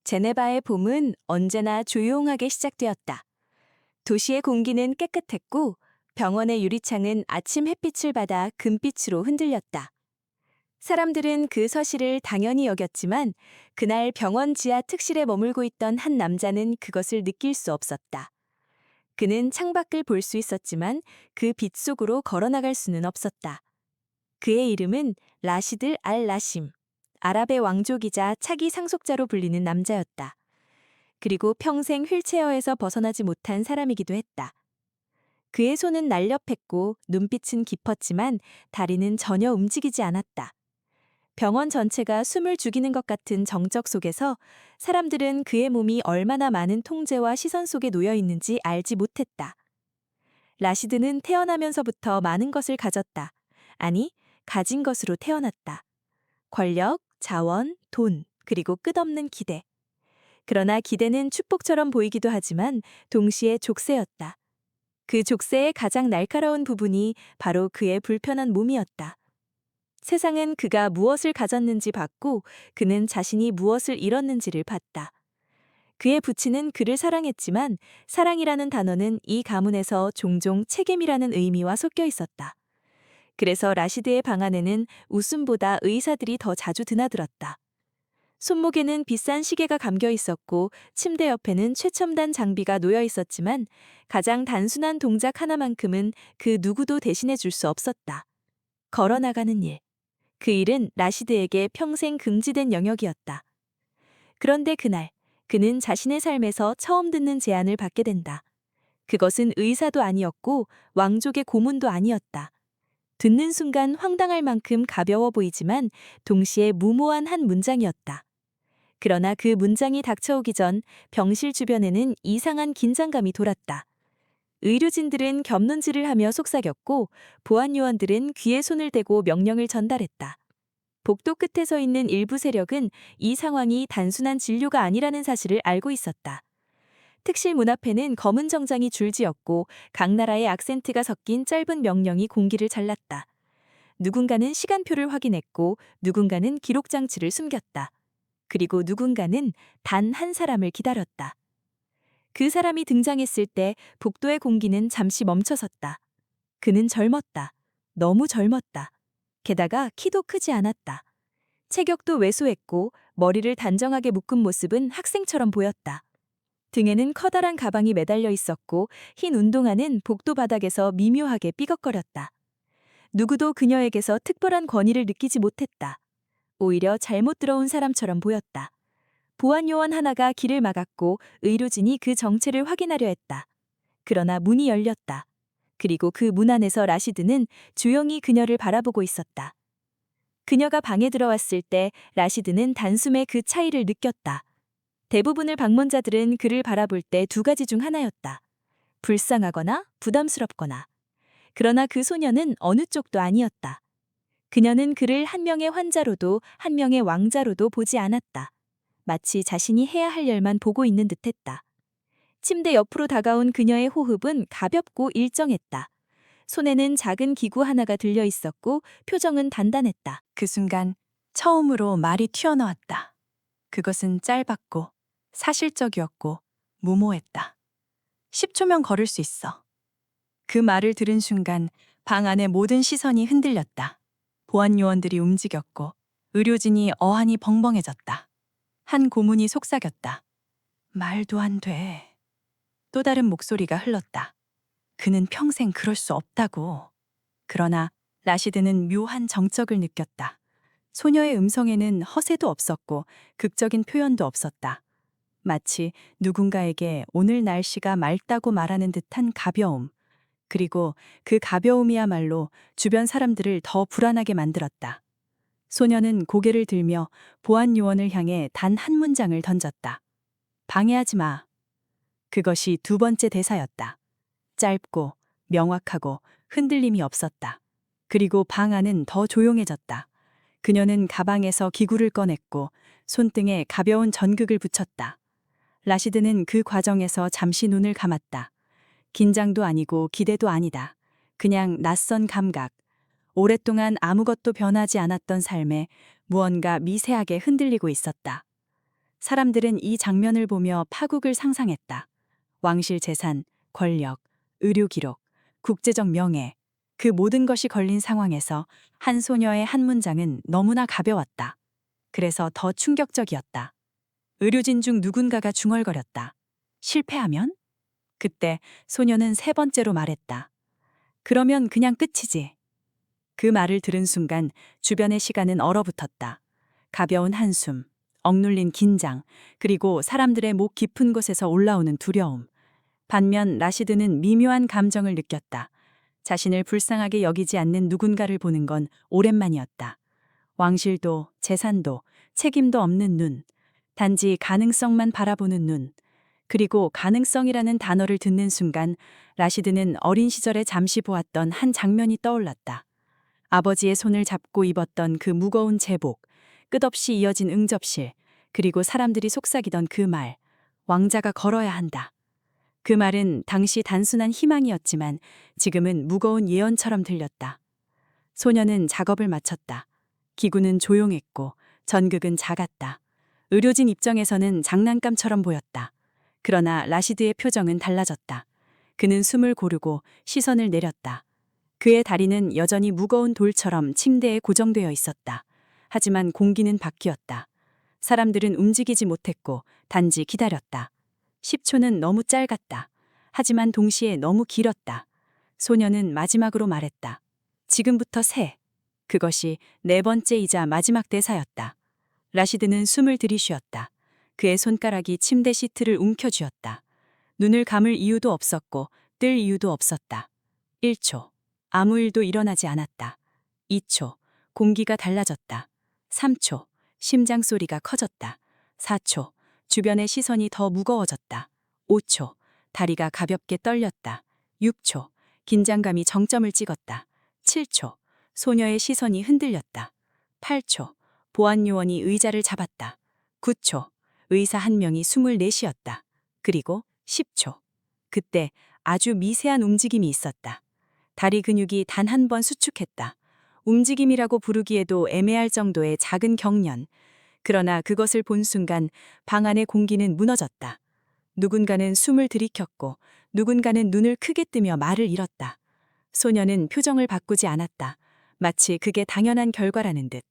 제네바의 봄은 언제나 조용하게 시작되었다. 도시의 공기는 깨끗했고 병원의 유리창은 아침 햇빛을 받아 금빛으로 흔들렸다. 사람들은 그 서실을 당연히 여겼지만 그날 병원 지하 특실에 머물고 있던 한 남자는 그것을 느낄 수 없었다. 그는 창밖을 볼 수 있었지만 그 빛 속으로 걸어나갈 수는 없었다. 그의 이름은 라시드 알-라심, 아랍의 왕족이자 차기 상속자로 불리는 남자였다. 그리고 평생 휠체어에서 벗어나지 못한 사람이기도 했다. 그의 손은 날렵했고 눈빛은 깊었지만 다리는 전혀 움직이지 않았다. 병원 전체가 숨을 죽이는 것 같은 정적 속에서 사람들은 그의 몸이 얼마나 많은 통제와 시선 속에 놓여 있는지 알지 못했다. 라시드는 태어나면서부터 많은 것을 가졌다. 아니, 가진 것으로 태어났다. 권력, 자원, 돈, 그리고 끝없는 기대. 그러나 기대는 축복처럼 보이기도 하지만 동시에 족쇄였다. 그 족쇄의 가장 날카로운 부분이 바로 그의 불편한 몸이었다. 세상은 그가 무엇을 가졌는지 봤고 그는 자신이 무엇을 잃었는지를 봤다. 그의 부친은 그를 사랑했지만 사랑이라는 단어는 이 가문에서 종종 책임이라는 의미와 섞여 있었다. 그래서 라시드의 방 안에는 웃음보다 의사들이 더 자주 드나들었다. 손목에는 비싼 시계가 감겨 있었고 침대 옆에는 최첨단 장비가 놓여 있었지만 가장 단순한 동작 하나만큼은 그 누구도 대신해 줄 수 없었다. 걸어나가는 일. 그 일은 라시드에게 평생 금지된 영역이었다. 그런데 그날, 그는 자신의 삶에서 처음 듣는 제안을 받게 된다. 그것은 의사도 아니었고 왕족의 고문도 아니었다. 듣는 순간 황당할 만큼 가벼워 보이지만 동시에 무모한 한 문장이었다. 그러나 그 문장이 닥쳐오기 전 병실 주변에는 이상한 긴장감이 돌았다. 의료진들은 겹눈질을 하며 속삭였고 보안 요원들은 귀에 손을 대고 명령을 전달했다. 복도 끝에 서 있는 일부 세력은 이 상황이 단순한 진료가 아니라는 사실을 알고 있었다. 특실 문 앞에는 검은 정장이 줄지었고 각 나라의 악센트가 섞인 짧은 명령이 공기를 잘랐다. 누군가는 시간표를 확인했고 누군가는 기록 장치를 숨겼다. 그리고 누군가는 단 한 사람을 기다렸다. 그 사람이 등장했을 때 복도의 공기는 잠시 멈춰섰다. 그는 젊었다. 너무 젊었다. 게다가 키도 크지 않았다. 체격도 왜소했고 머리를 단정하게 묶은 모습은 학생처럼 보였다. 등에는 커다란 가방이 매달려 있었고 흰 운동화는 복도 바닥에서 미묘하게 삐걱거렸다. 누구도 그녀에게서 특별한 권위를 느끼지 못했다. 오히려 잘못 들어온 사람처럼 보였다. 보안 요원 하나가 길을 막았고 의료진이 그 정체를 확인하려 했다. 그러나 문이 열렸다. 그리고 그 문 안에서 라시드는 조용히 그녀를 바라보고 있었다. 그녀가 방에 들어왔을 때 라시드는 단숨에 그 차이를 느꼈다. 대부분의 방문자들은 그를 바라볼 때 두 가지 중 하나였다. 불쌍하거나 부담스럽거나. 그러나 그 소녀는 어느 쪽도 아니었다. 그녀는 그를 한 명의 환자로도 한 명의 왕자로도 보지 않았다. 마치 자신이 해야 할 일만 보고 있는 듯했다. 침대 옆으로 다가온 그녀의 호흡은 가볍고 일정했다. 손에는 작은 기구 하나가 들려 있었고 표정은 단단했다. 그 순간 처음으로 말이 튀어나왔다. 그것은 짧았고 사실적이었고 무모했다. 10초면 걸을 수 있어. 그 말을 들은 순간 방 안의 모든 시선이 흔들렸다. 보안 요원들이 움직였고 의료진이 어안이 벙벙해졌다. 한 고문이 속삭였다. 말도 안 돼. 또 다른 목소리가 흘렀다. 그는 평생 그럴 수 없다고. 그러나 라시드는 묘한 정적을 느꼈다. 소녀의 음성에는 허세도 없었고 극적인 표현도 없었다. 마치 누군가에게 오늘 날씨가 맑다고 말하는 듯한 가벼움. 그리고 그 가벼움이야말로 주변 사람들을 더 불안하게 만들었다. 소녀는 고개를 들며 보안 요원을 향해 단 한 문장을 던졌다. 방해하지 마. 그것이 두 번째 대사였다. 짧고 명확하고 흔들림이 없었다. 그리고 방 안은 더 조용해졌다. 그녀는 가방에서 기구를 꺼냈고 손등에 가벼운 전극을 붙였다. 라시드는 그 과정에서 잠시 눈을 감았다. 긴장도 아니고 기대도 아니다. 그냥 낯선 감각. 오랫동안 아무것도 변하지 않았던 삶에 무언가 미세하게 흔들리고 있었다. 사람들은 이 장면을 보며 파국을 상상했다. 왕실 재산, 권력, 의료 기록, 국제적 명예, 그 모든 것이 걸린 상황에서 한 소녀의 한 문장은 너무나 가벼웠다. 그래서 더 충격적이었다. 의료진 중 누군가가 중얼거렸다. 실패하면? 그때 소녀는 세 번째로 말했다. 그러면 그냥 끝이지. 그 말을 들은 순간 주변의 시간은 얼어붙었다. 가벼운 한숨, 억눌린 긴장, 그리고 사람들의 목 깊은 곳에서 올라오는 두려움. 반면 라시드는 미묘한 감정을 느꼈다. 자신을 불쌍하게 여기지 않는 누군가를 보는 건 오랜만이었다. 왕실도, 재산도, 책임도 없는 눈. 단지 가능성만 바라보는 눈. 그리고 가능성이라는 단어를 듣는 순간 라시드는 어린 시절에 잠시 보았던 한 장면이 떠올랐다. 아버지의 손을 잡고 입었던 그 무거운 제복, 끝없이 이어진 응접실, 그리고 사람들이 속삭이던 그 말, 왕자가 걸어야 한다. 그 말은 당시 단순한 희망이었지만 지금은 무거운 예언처럼 들렸다. 소녀는 작업을 마쳤다. 기구는 조용했고 전극은 작았다. 의료진 입장에서는 장난감처럼 보였다. 그러나 라시드의 표정은 달라졌다. 그는 숨을 고르고 시선을 내렸다. 그의 다리는 여전히 무거운 돌처럼 침대에 고정되어 있었다. 하지만 공기는 바뀌었다. 사람들은 움직이지 못했고 단지 기다렸다. 10초는 너무 짧았다. 하지만 동시에 너무 길었다. 소녀는 마지막으로 말했다. 지금부터 세. 그것이 네 번째이자 마지막 대사였다. 라시드는 숨을 들이쉬었다. 그의 손가락이 침대 시트를 움켜쥐었다. 눈을 감을 이유도 없었고 뜰 이유도 없었다. 1초. 아무 일도 일어나지 않았다. 2초. 공기가 달라졌다. 3초. 심장 소리가 커졌다. 4초. 주변의 시선이 더 무거워졌다. 5초. 다리가 가볍게 떨렸다. 6초. 긴장감이 정점을 찍었다. 7초. 소녀의 시선이 흔들렸다. 8초. 보안 요원이 의자를 잡았다. 9초. 의사 한 명이 숨을 내쉬었다. 그리고 10초. 그때 아주 미세한 움직임이 있었다. 다리 근육이 단 한 번 수축했다. 움직임이라고 부르기에도 애매할 정도의 작은 경련. 그러나 그것을 본 순간 방 안의 공기는 무너졌다. 누군가는 숨을 들이켰고 누군가는 눈을 크게 뜨며 말을 잃었다. 소녀는 표정을 바꾸지 않았다. 마치 그게 당연한 결과라는 듯.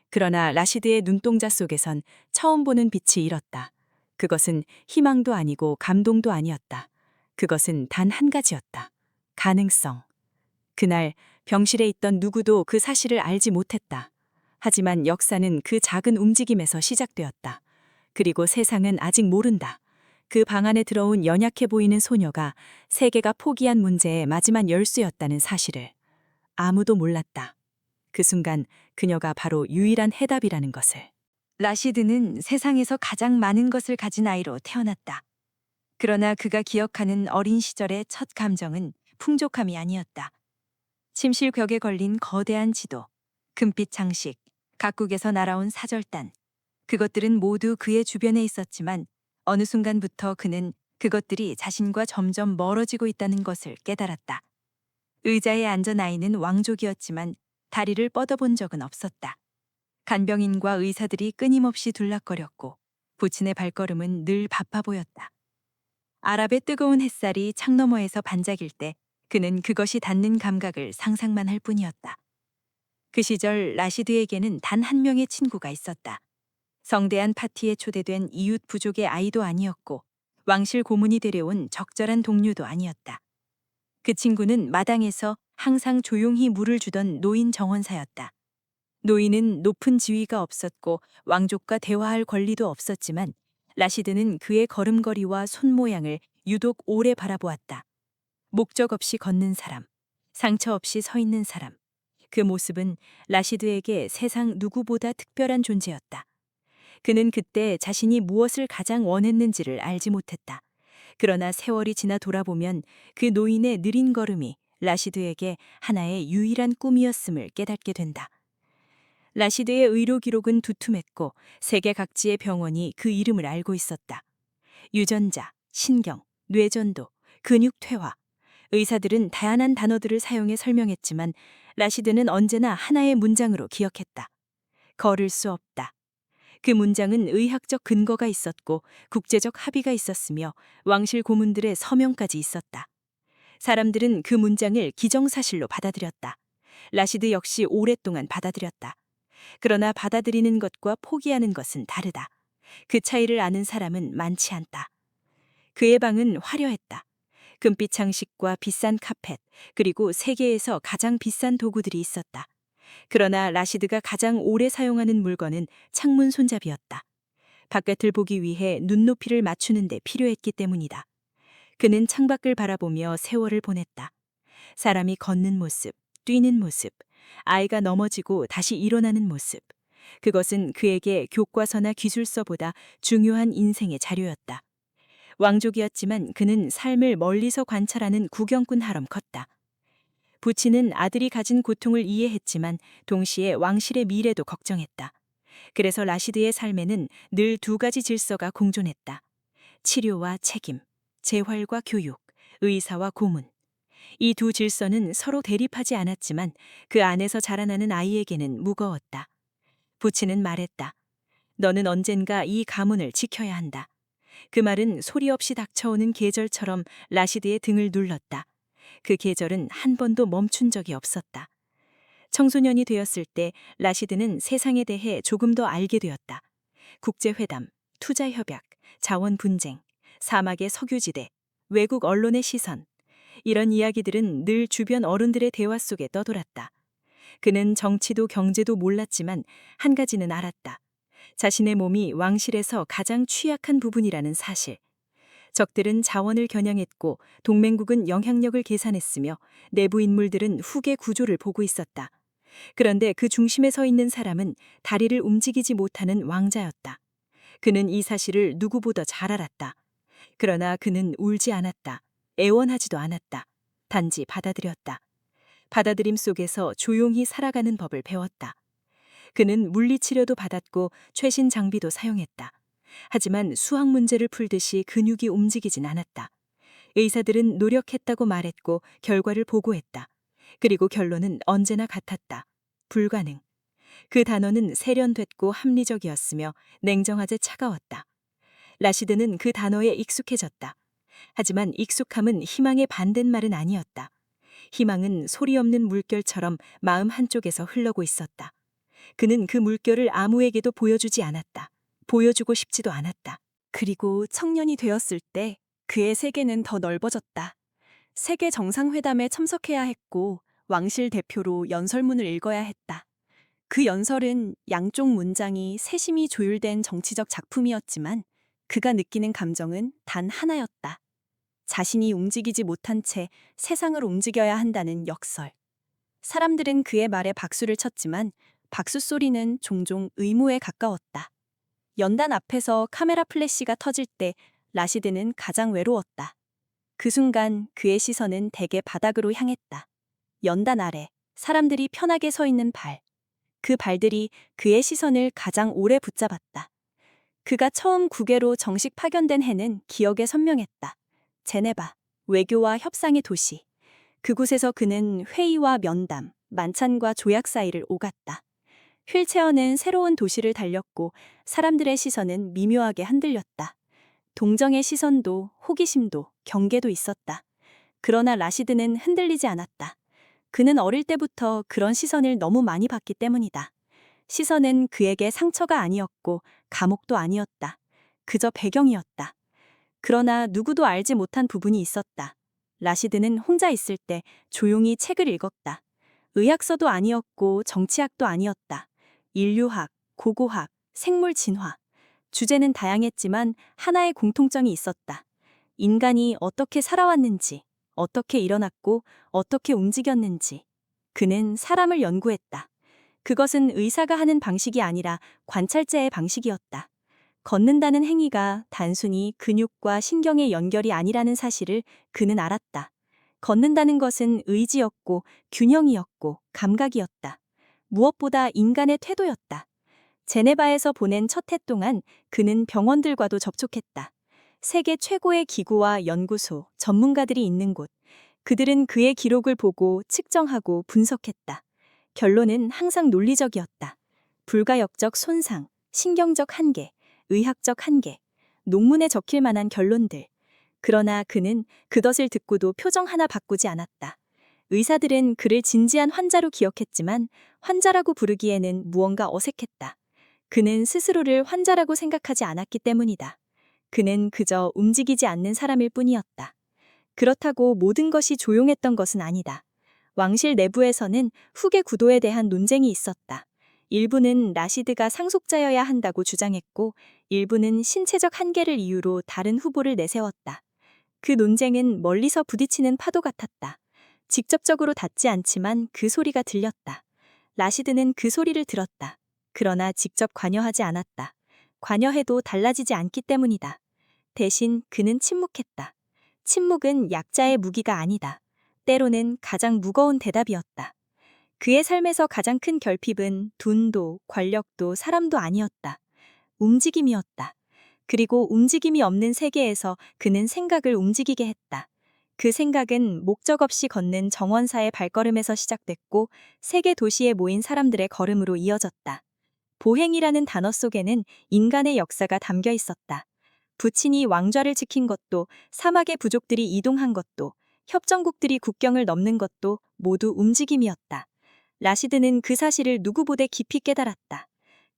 그러나 라시드의 눈동자 속에선 처음 보는 빛이 일었다. 그것은 희망도 아니고 감동도 아니었다. 그것은 단 한 가지였다. 가능성. 그날 병실에 있던 누구도 그 사실을 알지 못했다. 하지만 역사는 그 작은 움직임에서 시작되었다. 그리고 세상은 아직 모른다. 그 방 안에 들어온 연약해 보이는 소녀가 세계가 포기한 문제의 마지막 열쇠였다는 사실을. 아무도 몰랐다. 그 순간 그녀가 바로 유일한 해답이라는 것을. 라시드는 세상에서 가장 많은 것을 가진 아이로 태어났다. 그러나 그가 기억하는 어린 시절의 첫 감정은 풍족함이 아니었다. 침실 벽에 걸린 거대한 지도, 금빛 장식, 각국에서 날아온 사절단. 그것들은 모두 그의 주변에 있었지만 어느 순간부터 그는 그것들이 자신과 점점 멀어지고 있다는 것을 깨달았다. 의자에 앉은 아이는 왕족이었지만 다리를 뻗어본 적은 없었다. 간병인과 의사들이 끊임없이 둘락거렸고 부친의 발걸음은 늘 바빠 보였다. 아랍의 뜨거운 햇살이 창너머에서 반짝일 때 그는 그것이 닿는 감각을 상상만 할 뿐이었다. 그 시절 라시드에게는 단 한 명의 친구가 있었다. 성대한 파티에 초대된 이웃 부족의 아이도 아니었고 왕실 고문이 데려온 적절한 동료도 아니었다. 그 친구는 마당에서 항상 조용히 물을 주던 노인 정원사였다. 노인은 높은 지위가 없었고 왕족과 대화할 권리도 없었지만 라시드는 그의 걸음걸이와 손 모양을 유독 오래 바라보았다. 목적 없이 걷는 사람, 상처 없이 서 있는 사람. 그 모습은 라시드에게 세상 누구보다 특별한 존재였다. 그는 그때 자신이 무엇을 가장 원했는지를 알지 못했다. 그러나 세월이 지나 돌아보면 그 노인의 느린 걸음이 라시드에게 하나의 유일한 꿈이었음을 깨닫게 된다. 라시드의 의료 기록은 두툼했고 세계 각지의 병원이 그 이름을 알고 있었다. 유전자, 신경, 뇌전도, 근육 퇴화. 의사들은 다양한 단어들을 사용해 설명했지만 라시드는 언제나 하나의 문장으로 기억했다. 걸을 수 없다. 그 문장은 의학적 근거가 있었고 국제적 합의가 있었으며 왕실 고문들의 서명까지 있었다. 사람들은 그 문장을 기정사실로 받아들였다. 라시드 역시 오랫동안 받아들였다. 그러나 받아들이는 것과 포기하는 것은 다르다. 그 차이를 아는 사람은 많지 않다. 그의 방은 화려했다. 금빛 장식과 비싼 카펫, 그리고 세계에서 가장 비싼 도구들이 있었다. 그러나 라시드가 가장 오래 사용하는 물건은 창문 손잡이였다. 바깥을 보기 위해 눈높이를 맞추는 데 필요했기 때문이다. 그는 창밖을 바라보며 세월을 보냈다. 사람이 걷는 모습, 뛰는 모습, 아이가 넘어지고 다시 일어나는 모습. 그것은 그에게 교과서나 기술서보다 중요한 인생의 자료였다. 왕족이었지만 그는 삶을 멀리서 관찰하는 구경꾼처럼 컸다. 부치는 아들이 가진 고통을 이해했지만 동시에 왕실의 미래도 걱정했다. 그래서 라시드의 삶에는 늘 두 가지 질서가 공존했다. 치료와 책임, 재활과 교육, 의사와 고문. 이 두 질서는 서로 대립하지 않았지만 그 안에서 자라나는 아이에게는 무거웠다. 부치는 말했다. 너는 언젠가 이 가문을 지켜야 한다. 그 말은 소리 없이 닥쳐오는 계절처럼 라시드의 등을 눌렀다. 그 계절은 한 번도 멈춘 적이 없었다. 청소년이 되었을 때 라시드는 세상에 대해 조금 더 알게 되었다. 국제회담, 투자협약, 자원 분쟁, 사막의 석유지대, 외국 언론의 시선. 이런 이야기들은 늘 주변 어른들의 대화 속에 떠돌았다. 그는 정치도 경제도 몰랐지만 한 가지는 알았다. 자신의 몸이 왕실에서 가장 취약한 부분이라는 사실. 적들은 자원을 겨냥했고 동맹국은 영향력을 계산했으며 내부 인물들은 후계 구조를 보고 있었다. 그런데 그 중심에 서 있는 사람은 다리를 움직이지 못하는 왕자였다. 그는 이 사실을 누구보다 잘 알았다. 그러나 그는 울지 않았다. 애원하지도 않았다. 단지 받아들였다. 받아들임 속에서 조용히 살아가는 법을 배웠다. 그는 물리치료도 받았고 최신 장비도 사용했다. 하지만 수학 문제를 풀듯이 근육이 움직이진 않았다. 의사들은 노력했다고 말했고 결과를 보고했다. 그리고 결론은 언제나 같았다. 불가능. 그 단어는 세련됐고 합리적이었으며 냉정하게 차가웠다. 라시드는 그 단어에 익숙해졌다. 하지만 익숙함은 희망의 반대말은 아니었다. 희망은 소리 없는 물결처럼 마음 한쪽에서 흘러고 있었다. 그는 그 물결을 아무에게도 보여주지 않았다. 보여주고 싶지도 않았다. 그리고 청년이 되었을 때 그의 세계는 더 넓어졌다. 세계 정상회담에 참석해야 했고 왕실 대표로 연설문을 읽어야 했다. 그 연설은 양쪽 문장이 세심히 조율된 정치적 작품이었지만 그가 느끼는 감정은 단 하나였다. 자신이 움직이지 못한 채 세상을 움직여야 한다는 역설. 사람들은 그의 말에 박수를 쳤지만 박수 소리는 종종 의무에 가까웠다. 연단 앞에서 카메라 플래시가 터질 때 라시드는 가장 외로웠다. 그 순간 그의 시선은 대개 바닥으로 향했다. 연단 아래 사람들이 편하게 서 있는 발. 그 발들이 그의 시선을 가장 오래 붙잡았다. 그가 처음 국외로 정식 파견된 해는 기억에 선명했다. 제네바, 외교와 협상의 도시. 그곳에서 그는 회의와 면담, 만찬과 조약 사이를 오갔다. 휠체어는 새로운 도시를 달렸고 사람들의 시선은 미묘하게 흔들렸다. 동정의 시선도 호기심도 경계도 있었다. 그러나 라시드는 흔들리지 않았다. 그는 어릴 때부터 그런 시선을 너무 많이 받기 때문이다. 시선은 그에게 상처가 아니었고 감옥도 아니었다. 그저 배경이었다. 그러나 누구도 알지 못한 부분이 있었다. 라시드는 혼자 있을 때 조용히 책을 읽었다. 의학서도 아니었고 정치학도 아니었다. 인류학, 고고학, 생물 진화. 주제는 다양했지만 하나의 공통점이 있었다. 인간이 어떻게 살아왔는지, 어떻게 일어났고 어떻게 움직였는지. 그는 사람을 연구했다. 그것은 의사가 하는 방식이 아니라 관찰자의 방식이었다. 걷는다는 행위가 단순히 근육과 신경의 연결이 아니라는 사실을 그는 알았다. 걷는다는 것은 의지였고 균형이었고 감각이었다. 무엇보다 인간의 태도였다. 제네바에서 보낸 첫 해 동안 그는 병원들과도 접촉했다. 세계 최고의 기구와 연구소, 전문가들이 있는 곳. 그들은 그의 기록을 보고 측정하고 분석했다. 결론은 항상 논리적이었다. 불가역적 손상, 신경적 한계, 의학적 한계, 논문에 적힐 만한 결론들. 그러나 그는 그것을 듣고도 표정 하나 바꾸지 않았다. 의사들은 그를 진지한 환자로 기억했지만 환자라고 부르기에는 무언가 어색했다. 그는 스스로를 환자라고 생각하지 않았기 때문이다. 그는 그저 움직이지 않는 사람일 뿐이었다. 그렇다고 모든 것이 조용했던 것은 아니다. 왕실 내부에서는 후계 구도에 대한 논쟁이 있었다. 일부는 라시드가 상속자여야 한다고 주장했고, 일부는 신체적 한계를 이유로 다른 후보를 내세웠다. 그 논쟁은 멀리서 부딪히는 파도 같았다. 직접적으로 닿지 않지만 그 소리가 들렸다. 라시드는 그 소리를 들었다. 그러나 직접 관여하지 않았다. 관여해도 달라지지 않기 때문이다. 대신 그는 침묵했다. 침묵은 약자의 무기가 아니다. 때로는 가장 무거운 대답이었다. 그의 삶에서 가장 큰 결핍은 돈도, 권력도, 사람도 아니었다. 움직임이었다. 그리고 움직임이 없는 세계에서 그는 생각을 움직이게 했다. 그 생각은 목적 없이 걷는 정원사의 발걸음에서 시작됐고 세계 도시에 모인 사람들의 걸음으로 이어졌다. 보행이라는 단어 속에는 인간의 역사가 담겨 있었다. 부친이 왕좌를 지킨 것도, 사막의 부족들이 이동한 것도, 협정국들이 국경을 넘는 것도 모두 움직임이었다. 라시드는 그 사실을 누구보다 깊이 깨달았다.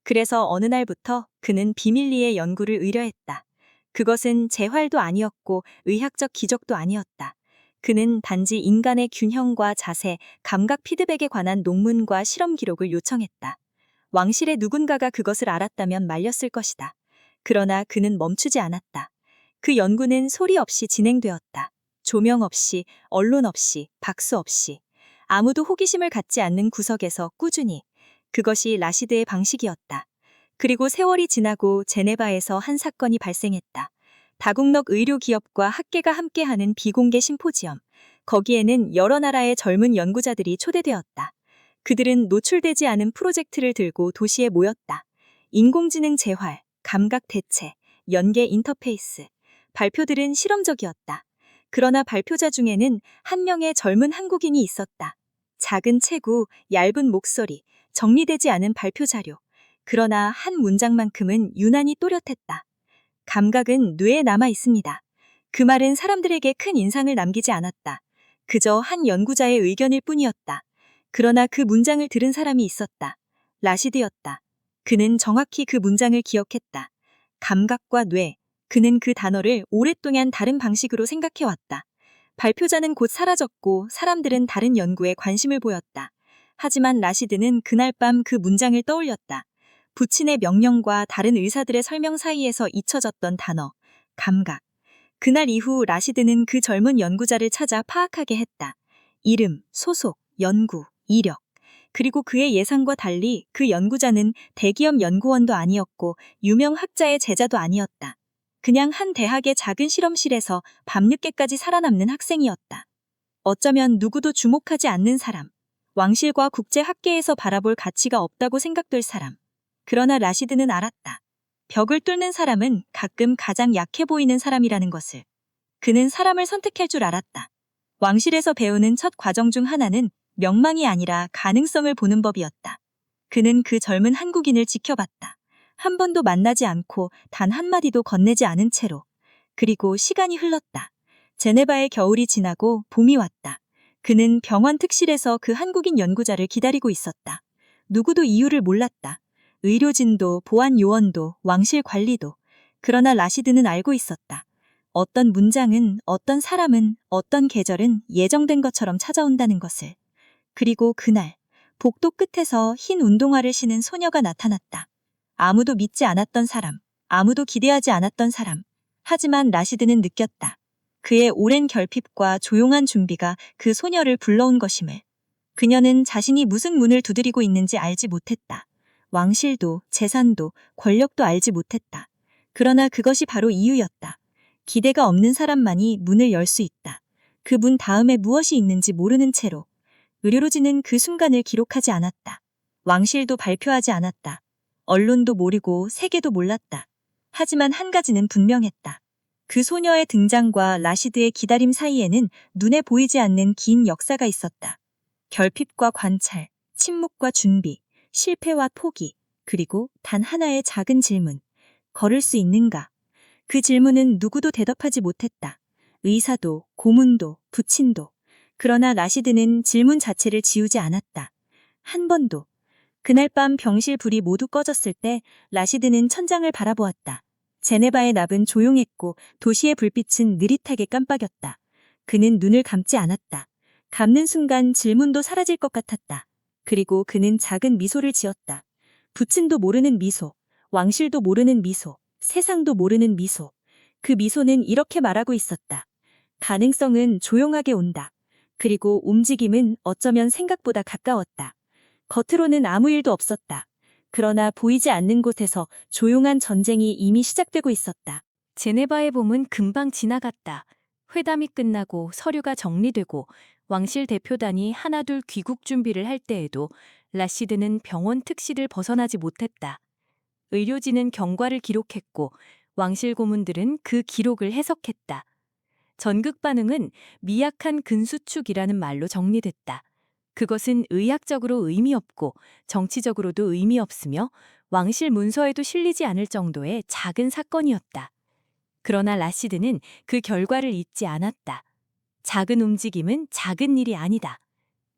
그래서 어느 날부터 그는 비밀리에 연구를 의뢰했다. 그것은 재활도 아니었고 의학적 기적도 아니었다. 그는 단지 인간의 균형과 자세, 감각 피드백에 관한 논문과 실험 기록을 요청했다. 왕실의 누군가가 그것을 알았다면 말렸을 것이다. 그러나 그는 멈추지 않았다. 그 연구는 소리 없이 진행되었다. 조명 없이, 언론 없이, 박수 없이. 아무도 호기심을 갖지 않는 구석에서 꾸준히. 그것이 라시드의 방식이었다. 그리고 세월이 지나고 제네바에서 한 사건이 발생했다. 다국적 의료기업과 학계가 함께하는 비공개 심포지엄. 거기에는 여러 나라의 젊은 연구자들이 초대되었다. 그들은 노출되지 않은 프로젝트를 들고 도시에 모였다. 인공지능 재활, 감각 대체, 연계 인터페이스. 발표들은 실험적이었다. 그러나 발표자 중에는 한 명의 젊은 한국인이 있었다. 작은 체구, 얇은 목소리, 정리되지 않은 발표 자료. 그러나 한 문장만큼은 유난히 또렷했다. 감각은 뇌에 남아 있습니다. 그 말은 사람들에게 큰 인상을 남기지 않았다. 그저 한 연구자의 의견일 뿐이었다. 그러나 그 문장을 들은 사람이 있었다. 라시드였다. 그는 정확히 그 문장을 기억했다. 감각과 뇌. 그는 그 단어를 오랫동안 다른 방식으로 생각해왔다. 발표자는 곧 사라졌고 사람들은 다른 연구에 관심을 보였다. 하지만 라시드는 그날 밤 그 문장을 떠올렸다. 부친의 명령과 다른 의사들의 설명 사이에서 잊혀졌던 단어, 감각. 그날 이후 라시드는 그 젊은 연구자를 찾아 파악하게 했다. 이름, 소속, 연구, 이력. 그리고 그의 예상과 달리 그 연구자는 대기업 연구원도 아니었고 유명 학자의 제자도 아니었다. 그냥 한 대학의 작은 실험실에서 밤늦게까지 살아남는 학생이었다. 어쩌면 누구도 주목하지 않는 사람. 왕실과 국제학계에서 바라볼 가치가 없다고 생각될 사람. 그러나 라시드는 알았다. 벽을 뚫는 사람은 가끔 가장 약해 보이는 사람이라는 것을. 그는 사람을 선택할 줄 알았다. 왕실에서 배우는 첫 과정 중 하나는 명망이 아니라 가능성을 보는 법이었다. 그는 그 젊은 한국인을 지켜봤다. 한 번도 만나지 않고 단 한마디도 건네지 않은 채로. 그리고 시간이 흘렀다. 제네바의 겨울이 지나고 봄이 왔다. 그는 병원 특실에서 그 한국인 연구자를 기다리고 있었다. 누구도 이유를 몰랐다. 의료진도, 보안 요원도, 왕실 관리도. 그러나 라시드는 알고 있었다. 어떤 문장은, 어떤 사람은, 어떤 계절은 예정된 것처럼 찾아온다는 것을. 그리고 그날, 복도 끝에서 흰 운동화를 신은 소녀가 나타났다. 아무도 믿지 않았던 사람, 아무도 기대하지 않았던 사람. 하지만 라시드는 느꼈다. 그의 오랜 결핍과 조용한 준비가 그 소녀를 불러온 것임을. 그녀는 자신이 무슨 문을 두드리고 있는지 알지 못했다. 왕실도, 재산도, 권력도 알지 못했다. 그러나 그것이 바로 이유였다. 기대가 없는 사람만이 문을 열 수 있다. 그 문 다음에 무엇이 있는지 모르는 채로. 의료진은 그 순간을 기록하지 않았다. 왕실도 발표하지 않았다. 언론도 모르고 세계도 몰랐다. 하지만 한 가지는 분명했다. 그 소녀의 등장과 라시드의 기다림 사이에는 눈에 보이지 않는 긴 역사가 있었다. 결핍과 관찰, 침묵과 준비, 실패와 포기, 그리고 단 하나의 작은 질문. 걸을 수 있는가? 그 질문은 누구도 대답하지 못했다. 의사도, 고문도, 부친도. 그러나 라시드는 질문 자체를 지우지 않았다. 한 번도. 그날 밤 병실 불이 모두 꺼졌을 때 라시드는 천장을 바라보았다. 제네바의 납은 조용했고 도시의 불빛은 느릿하게 깜빡였다. 그는 눈을 감지 않았다. 감는 순간 질문도 사라질 것 같았다. 그리고 그는 작은 미소를 지었다. 부친도 모르는 미소, 왕실도 모르는 미소, 세상도 모르는 미소. 그 미소는 이렇게 말하고 있었다. 가능성은 조용하게 온다. 그리고 움직임은 어쩌면 생각보다 가까웠다. 겉으로는 아무 일도 없었다. 그러나 보이지 않는 곳에서 조용한 전쟁이 이미 시작되고 있었다. 제네바의 봄은 금방 지나갔다. 회담이 끝나고 서류가 정리되고 왕실 대표단이 하나둘 귀국 준비를 할 때에도 라시드는 병원 특실을 벗어나지 못했다. 의료진은 경과를 기록했고 왕실 고문들은 그 기록을 해석했다. 전극 반응은 미약한 근수축이라는 말로 정리됐다. 그것은 의학적으로 의미 없고 정치적으로도 의미 없으며 왕실 문서에도 실리지 않을 정도의 작은 사건이었다. 그러나 라시드는 그 결과를 잊지 않았다. 작은 움직임은 작은 일이 아니다.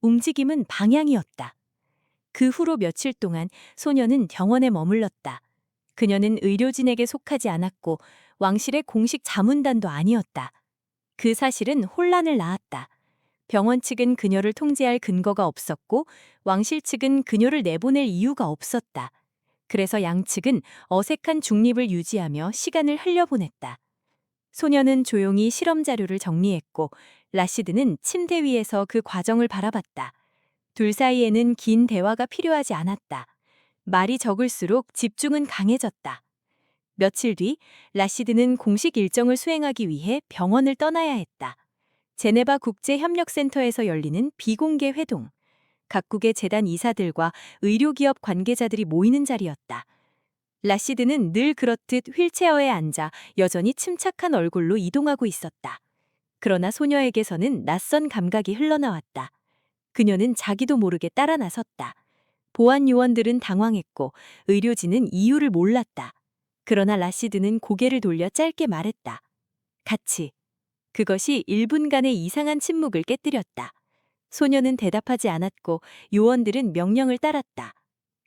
움직임은 방향이었다. 그 후로 며칠 동안 소녀는 병원에 머물렀다. 그녀는 의료진에게 속하지 않았고 왕실의 공식 자문단도 아니었다. 그 사실은 혼란을 낳았다. 병원 측은 그녀를 통제할 근거가 없었고 왕실 측은 그녀를 내보낼 이유가 없었다. 그래서 양측은 어색한 중립을 유지하며 시간을 흘려보냈다. 소녀는 조용히 실험 자료를 정리했고 라시드는 침대 위에서 그 과정을 바라봤다. 둘 사이에는 긴 대화가 필요하지 않았다. 말이 적을수록 집중은 강해졌다. 며칠 뒤 라시드는 공식 일정을 수행하기 위해 병원을 떠나야 했다. 제네바 국제협력센터에서 열리는 비공개 회동. 각국의 재단 이사들과 의료기업 관계자들이 모이는 자리였다. 라시드는 늘 그렇듯 휠체어에 앉아 여전히 침착한 얼굴로 이동하고 있었다. 그러나 소녀에게서는 낯선 감각이 흘러나왔다. 그녀는 자기도 모르게 따라 나섰다. 보안 요원들은 당황했고 의료진은 이유를 몰랐다. 그러나 라시드는 고개를 돌려 짧게 말했다. 같이. 그것이 1분간의 이상한 침묵을 깨뜨렸다. 소녀는 대답하지 않았고 요원들은 명령을 따랐다.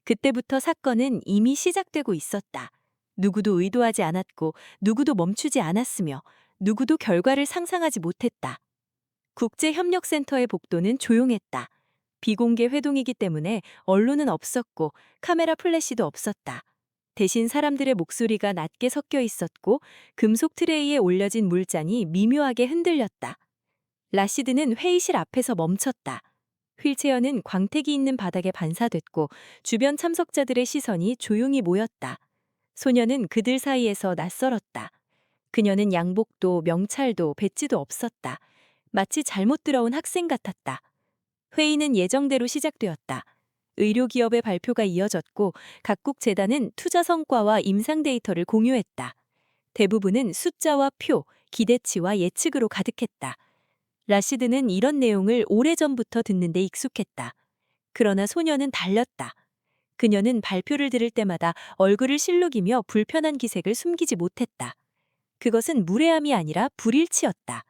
그때부터 사건은 이미 시작되고 있었다. 누구도 의도하지 않았고 누구도 멈추지 않았으며 누구도 결과를 상상하지 못했다. 국제협력센터의 복도는 조용했다. 비공개 회동이기 때문에 언론은 없었고 카메라 플래시도 없었다. 대신 사람들의 목소리가 낮게 섞여 있었고 금속 트레이에 올려진 물잔이 미묘하게 흔들렸다. 라시드는 회의실 앞에서 멈췄다. 휠체어는 광택이 있는 바닥에 반사됐고 주변 참석자들의 시선이 조용히 모였다. 소녀는 그들 사이에서 낯설었다. 그녀는 양복도 명찰도 배지도 없었다. 마치 잘못 들어온 학생 같았다. 회의는 예정대로 시작되었다. 의료기업의 발표가 이어졌고 각국 재단은 투자 성과와 임상 데이터를 공유했다. 대부분은 숫자와 표, 기대치와 예측으로 가득했다. 라시드는 이런 내용을 오래전부터 듣는데 익숙했다. 그러나 소녀는 달렸다. 그녀는 발표를 들을 때마다 얼굴을 실룩이며 불편한 기색을 숨기지 못했다. 그것은 무례함이 아니라 불일치였다.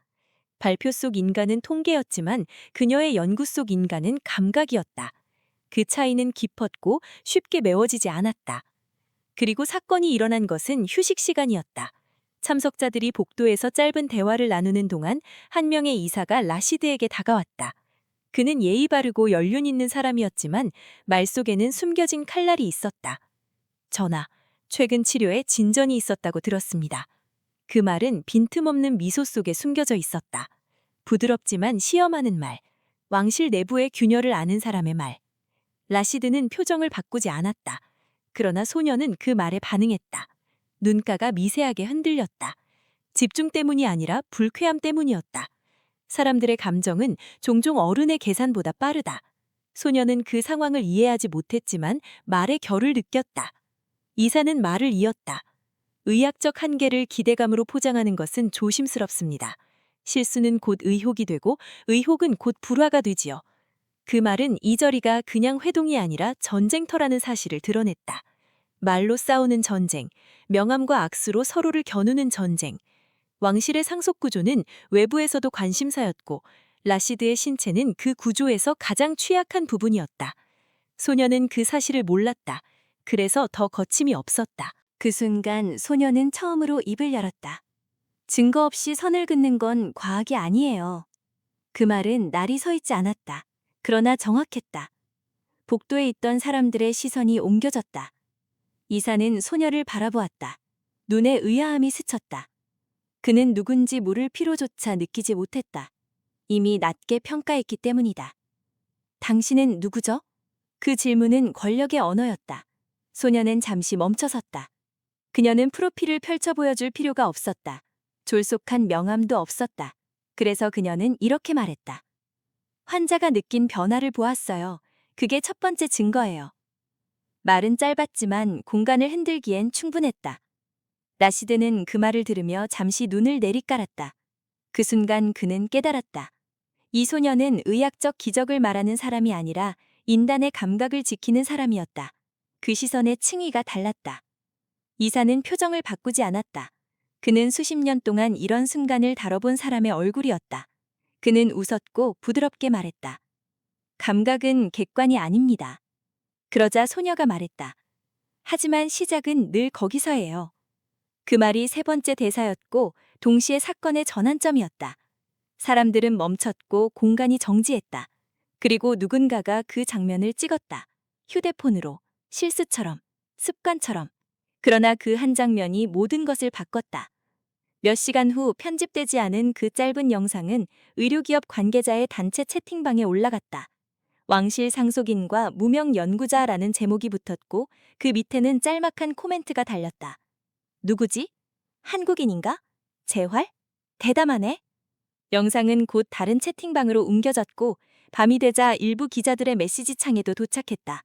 발표 속 인간은 통계였지만 그녀의 연구 속 인간은 감각이었다. 그 차이는 깊었고 쉽게 메워지지 않았다. 그리고 사건이 일어난 것은 휴식 시간이었다. 참석자들이 복도에서 짧은 대화를 나누는 동안 한 명의 이사가 라시드에게 다가왔다. 그는 예의 바르고 연륜 있는 사람이었지만 말 속에는 숨겨진 칼날이 있었다. 전하, 최근 치료에 진전이 있었다고 들었습니다. 그 말은 빈틈없는 미소 속에 숨겨져 있었다. 부드럽지만 시험하는 말, 왕실 내부의 균열을 아는 사람의 말. 라시드는 표정을 바꾸지 않았다. 그러나 소녀는 그 말에 반응했다. 눈가가 미세하게 흔들렸다. 집중 때문이 아니라 불쾌함 때문이었다. 사람들의 감정은 종종 어른의 계산보다 빠르다. 소녀는 그 상황을 이해하지 못했지만 말의 결을 느꼈다. 이사는 말을 이었다. 의학적 한계를 기대감으로 포장하는 것은 조심스럽습니다. 실수는 곧 의혹이 되고 의혹은 곧 불화가 되지요. 그 말은 이 자리가 그냥 회동이 아니라 전쟁터라는 사실을 드러냈다. 말로 싸우는 전쟁, 명함과 악수로 서로를 겨누는 전쟁. 왕실의 상속 구조는 외부에서도 관심사였고 라시드의 신체는 그 구조에서 가장 취약한 부분이었다. 소녀는 그 사실을 몰랐다. 그래서 더 거침이 없었다. 그 순간 소녀는 처음으로 입을 열었다. 증거 없이 선을 긋는 건 과학이 아니에요. 그 말은 날이 서 있지 않았다. 그러나 정확했다. 복도에 있던 사람들의 시선이 옮겨졌다. 이사는 소녀를 바라보았다. 눈에 의아함이 스쳤다. 그는 누군지 모를 필요조차 느끼지 못했다. 이미 낮게 평가했기 때문이다. 당신은 누구죠? 그 질문은 권력의 언어였다. 소녀는 잠시 멈춰섰다. 그녀는 프로필을 펼쳐 보여줄 필요가 없었다. 졸속한 명함도 없었다. 그래서 그녀는 이렇게 말했다. 환자가 느낀 변화를 보았어요. 그게 첫 번째 증거예요. 말은 짧았지만 공간을 흔들기엔 충분했다. 라시드는 그 말을 들으며 잠시 눈을 내리깔았다. 그 순간 그는 깨달았다. 이 소녀는 의학적 기적을 말하는 사람이 아니라 인간의 감각을 지키는 사람이었다. 그 시선의 층위가 달랐다. 이사는 표정을 바꾸지 않았다. 그는 수십 년 동안 이런 순간을 다뤄본 사람의 얼굴이었다. 그는 웃었고 부드럽게 말했다. 감각은 객관이 아닙니다. 그러자 소녀가 말했다. 하지만 시작은 늘 거기서예요. 그 말이 세 번째 대사였고 동시에 사건의 전환점이었다. 사람들은 멈췄고 공간이 정지했다. 그리고 누군가가 그 장면을 찍었다. 휴대폰으로, 실수처럼, 습관처럼. 그러나 그 한 장면이 모든 것을 바꿨다. 몇 시간 후 편집되지 않은 그 짧은 영상은 의료기업 관계자의 단체 채팅방에 올라갔다. 왕실 상속인과 무명 연구자라는 제목이 붙었고 그 밑에는 짤막한 코멘트가 달렸다. 누구지? 한국인인가? 재활? 대담하네? 영상은 곧 다른 채팅방으로 옮겨졌고 밤이 되자 일부 기자들의 메시지 창에도 도착했다.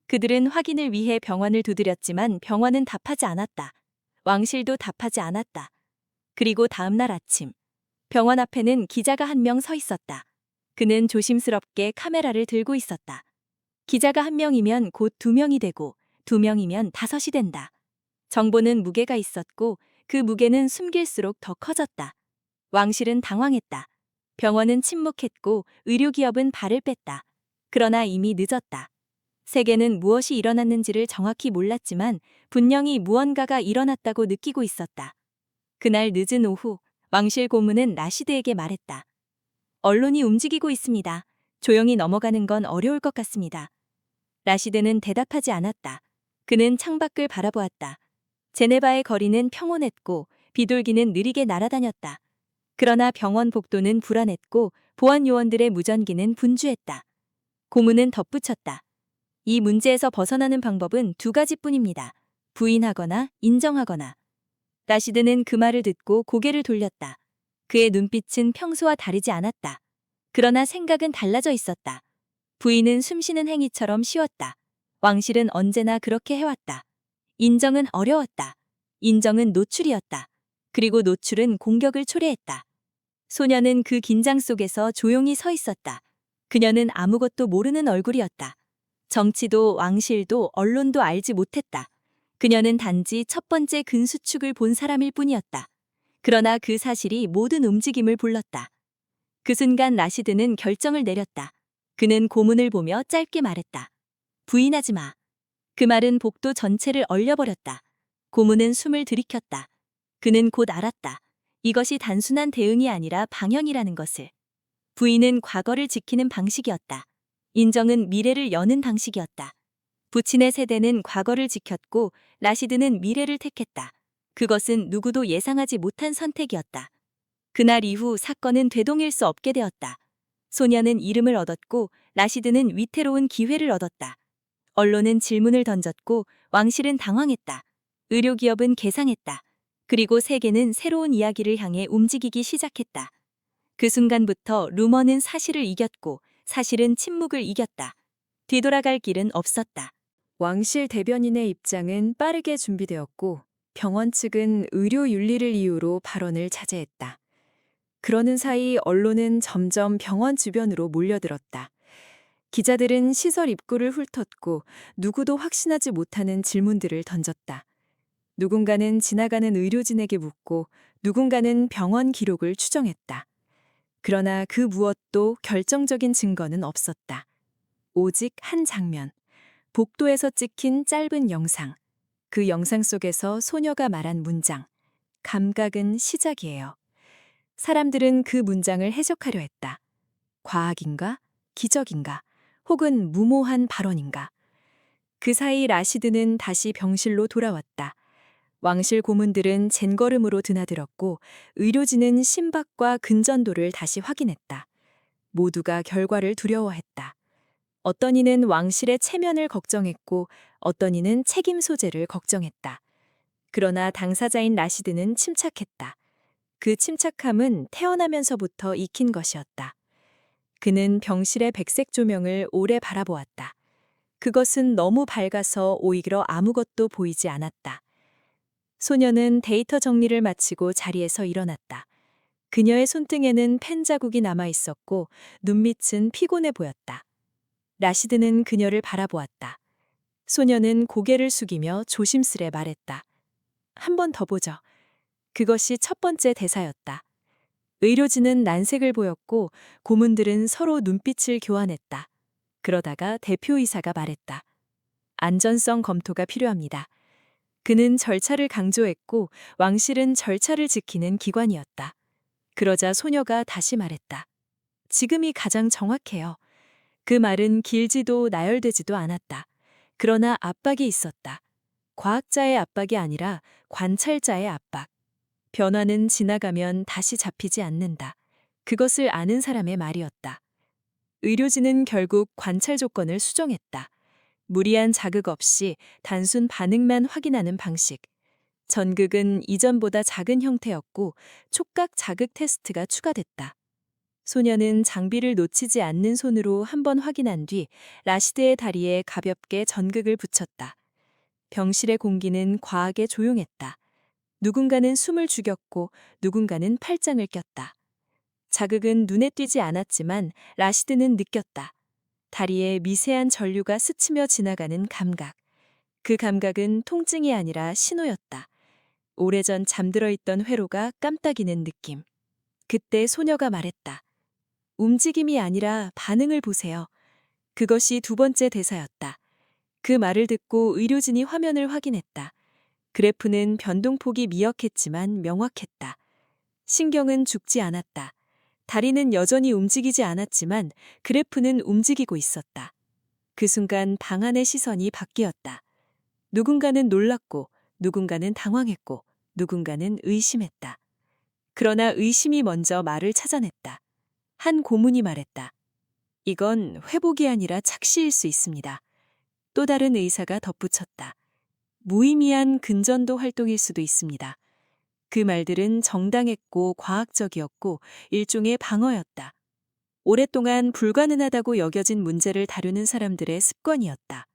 그들은 확인을 위해 병원을 두드렸지만 병원은 답하지 않았다. 왕실도 답하지 않았다. 그리고 다음 날 아침, 병원 앞에는 기자가 한 명 서 있었다. 그는 조심스럽게 카메라를 들고 있었다. 기자가 한 명이면 곧 두 명이 되고 두 명이면 다섯이 된다. 정보는 무게가 있었고 그 무게는 숨길수록 더 커졌다. 왕실은 당황했다. 병원은 침묵했고 의료기업은 발을 뺐다. 그러나 이미 늦었다. 세계는 무엇이 일어났는지를 정확히 몰랐지만 분명히 무언가가 일어났다고 느끼고 있었다. 그날 늦은 오후, 왕실 고문은 라시드에게 말했다. 언론이 움직이고 있습니다. 조용히 넘어가는 건 어려울 것 같습니다. 라시드는 대답하지 않았다. 그는 창밖을 바라보았다. 제네바의 거리는 평온했고 비둘기는 느리게 날아다녔다. 그러나 병원 복도는 불안했고 보안 요원들의 무전기는 분주했다. 고문은 덧붙였다. 이 문제에서 벗어나는 방법은 두 가지뿐입니다. 부인하거나 인정하거나. 라시드는 그 말을 듣고 고개를 돌렸다. 그의 눈빛은 평소와 다르지 않았다. 그러나 생각은 달라져 있었다. 부인은 숨쉬는 행위처럼 쉬웠다. 왕실은 언제나 그렇게 해왔다. 인정은 어려웠다. 인정은 노출이었다. 그리고 노출은 공격을 초래했다. 소녀는 그 긴장 속에서 조용히 서 있었다. 그녀는 아무것도 모르는 얼굴이었다. 정치도 왕실도 언론도 알지 못했다. 그녀는 단지 첫 번째 근수축을 본 사람일 뿐이었다. 그러나 그 사실이 모든 움직임을 불렀다. 그 순간 라시드는 결정을 내렸다. 그는 고문을 보며 짧게 말했다. 부인하지 마. 그 말은 복도 전체를 얼려버렸다. 고문은 숨을 들이켰다. 그는 곧 알았다. 이것이 단순한 대응이 아니라 방향이라는 것을. 부인은 과거를 지키는 방식이었다. 인정은 미래를 여는 방식이었다. 부친의 세대는 과거를 지켰고 라시드는 미래를 택했다. 그것은 누구도 예상하지 못한 선택이었다. 그날 이후 사건은 되동일 수 없게 되었다. 소녀는 이름을 얻었고 라시드는 위태로운 기회를 얻었다. 언론은 질문을 던졌고 왕실은 당황했다. 의료기업은 개상했다. 그리고 세계는 새로운 이야기를 향해 움직이기 시작했다. 그 순간부터 루머는 사실을 이겼고 사실은 침묵을 이겼다. 뒤돌아갈 길은 없었다. 왕실 대변인의 입장은 빠르게 준비되었고 병원 측은 의료 윤리를 이유로 발언을 자제했다. 그러는 사이 언론은 점점 병원 주변으로 몰려들었다. 기자들은 시설 입구를 훑었고 누구도 확신하지 못하는 질문들을 던졌다. 누군가는 지나가는 의료진에게 묻고 누군가는 병원 기록을 추정했다. 그러나 그 무엇도 결정적인 증거는 없었다. 오직 한 장면, 복도에서 찍힌 짧은 영상. 그 영상 속에서 소녀가 말한 문장. 감각은 시작이에요. 사람들은 그 문장을 해석하려 했다. 과학인가? 기적인가? 혹은 무모한 발언인가? 그 사이 라시드는 다시 병실로 돌아왔다. 왕실 고문들은 젠걸음으로 드나들었고 의료진은 심박과 근전도를 다시 확인했다. 모두가 결과를 두려워했다. 어떤 이는 왕실의 체면을 걱정했고 어떤 이는 책임 소재를 걱정했다. 그러나 당사자인 라시드는 침착했다. 그 침착함은 태어나면서부터 익힌 것이었다. 그는 병실의 백색 조명을 오래 바라보았다. 그것은 너무 밝아서 오히려 아무것도 보이지 않았다. 소녀는 데이터 정리를 마치고 자리에서 일어났다. 그녀의 손등에는 펜 자국이 남아 있었고 눈밑은 피곤해 보였다. 라시드는 그녀를 바라보았다. 소녀는 고개를 숙이며 조심스레 말했다. 한 번 더 보죠. 그것이 첫 번째 대사였다. 의료진은 난색을 보였고 고문들은 서로 눈빛을 교환했다. 그러다가 대표이사가 말했다. 안전성 검토가 필요합니다. 그는 절차를 강조했고 왕실은 절차를 지키는 기관이었다. 그러자 소녀가 다시 말했다. 지금이 가장 정확해요. 그 말은 길지도 나열되지도 않았다. 그러나 압박이 있었다. 과학자의 압박이 아니라 관찰자의 압박. 변화는 지나가면 다시 잡히지 않는다. 그것을 아는 사람의 말이었다. 의료진은 결국 관찰 조건을 수정했다. 무리한 자극 없이 단순 반응만 확인하는 방식. 전극은 이전보다 작은 형태였고 촉각 자극 테스트가 추가됐다. 소녀는 장비를 놓치지 않는 손으로 한번 확인한 뒤 라시드의 다리에 가볍게 전극을 붙였다. 병실의 공기는 과하게 조용했다. 누군가는 숨을 죽였고 누군가는 팔짱을 꼈다. 자극은 눈에 띄지 않았지만 라시드는 느꼈다. 다리에 미세한 전류가 스치며 지나가는 감각. 그 감각은 통증이 아니라 신호였다. 오래전 잠들어 있던 회로가 깜빡이는 느낌. 그때 소녀가 말했다. 움직임이 아니라 반응을 보세요. 그것이 두 번째 대사였다. 그 말을 듣고 의료진이 화면을 확인했다. 그래프는 변동폭이 미약했지만 명확했다. 신경은 죽지 않았다. 다리는 여전히 움직이지 않았지만 그래프는 움직이고 있었다. 그 순간 방 안의 시선이 바뀌었다. 누군가는 놀랐고 누군가는 당황했고 누군가는 의심했다. 그러나 의심이 먼저 말을 찾아냈다. 한 고문이 말했다. 이건 회복이 아니라 착시일 수 있습니다. 또 다른 의사가 덧붙였다. 무의미한 근전도 활동일 수도 있습니다. 그 말들은 정당했고 과학적이었고 일종의 방어였다. 오랫동안 불가능하다고 여겨진 문제를 다루는 사람들의 습관이었다.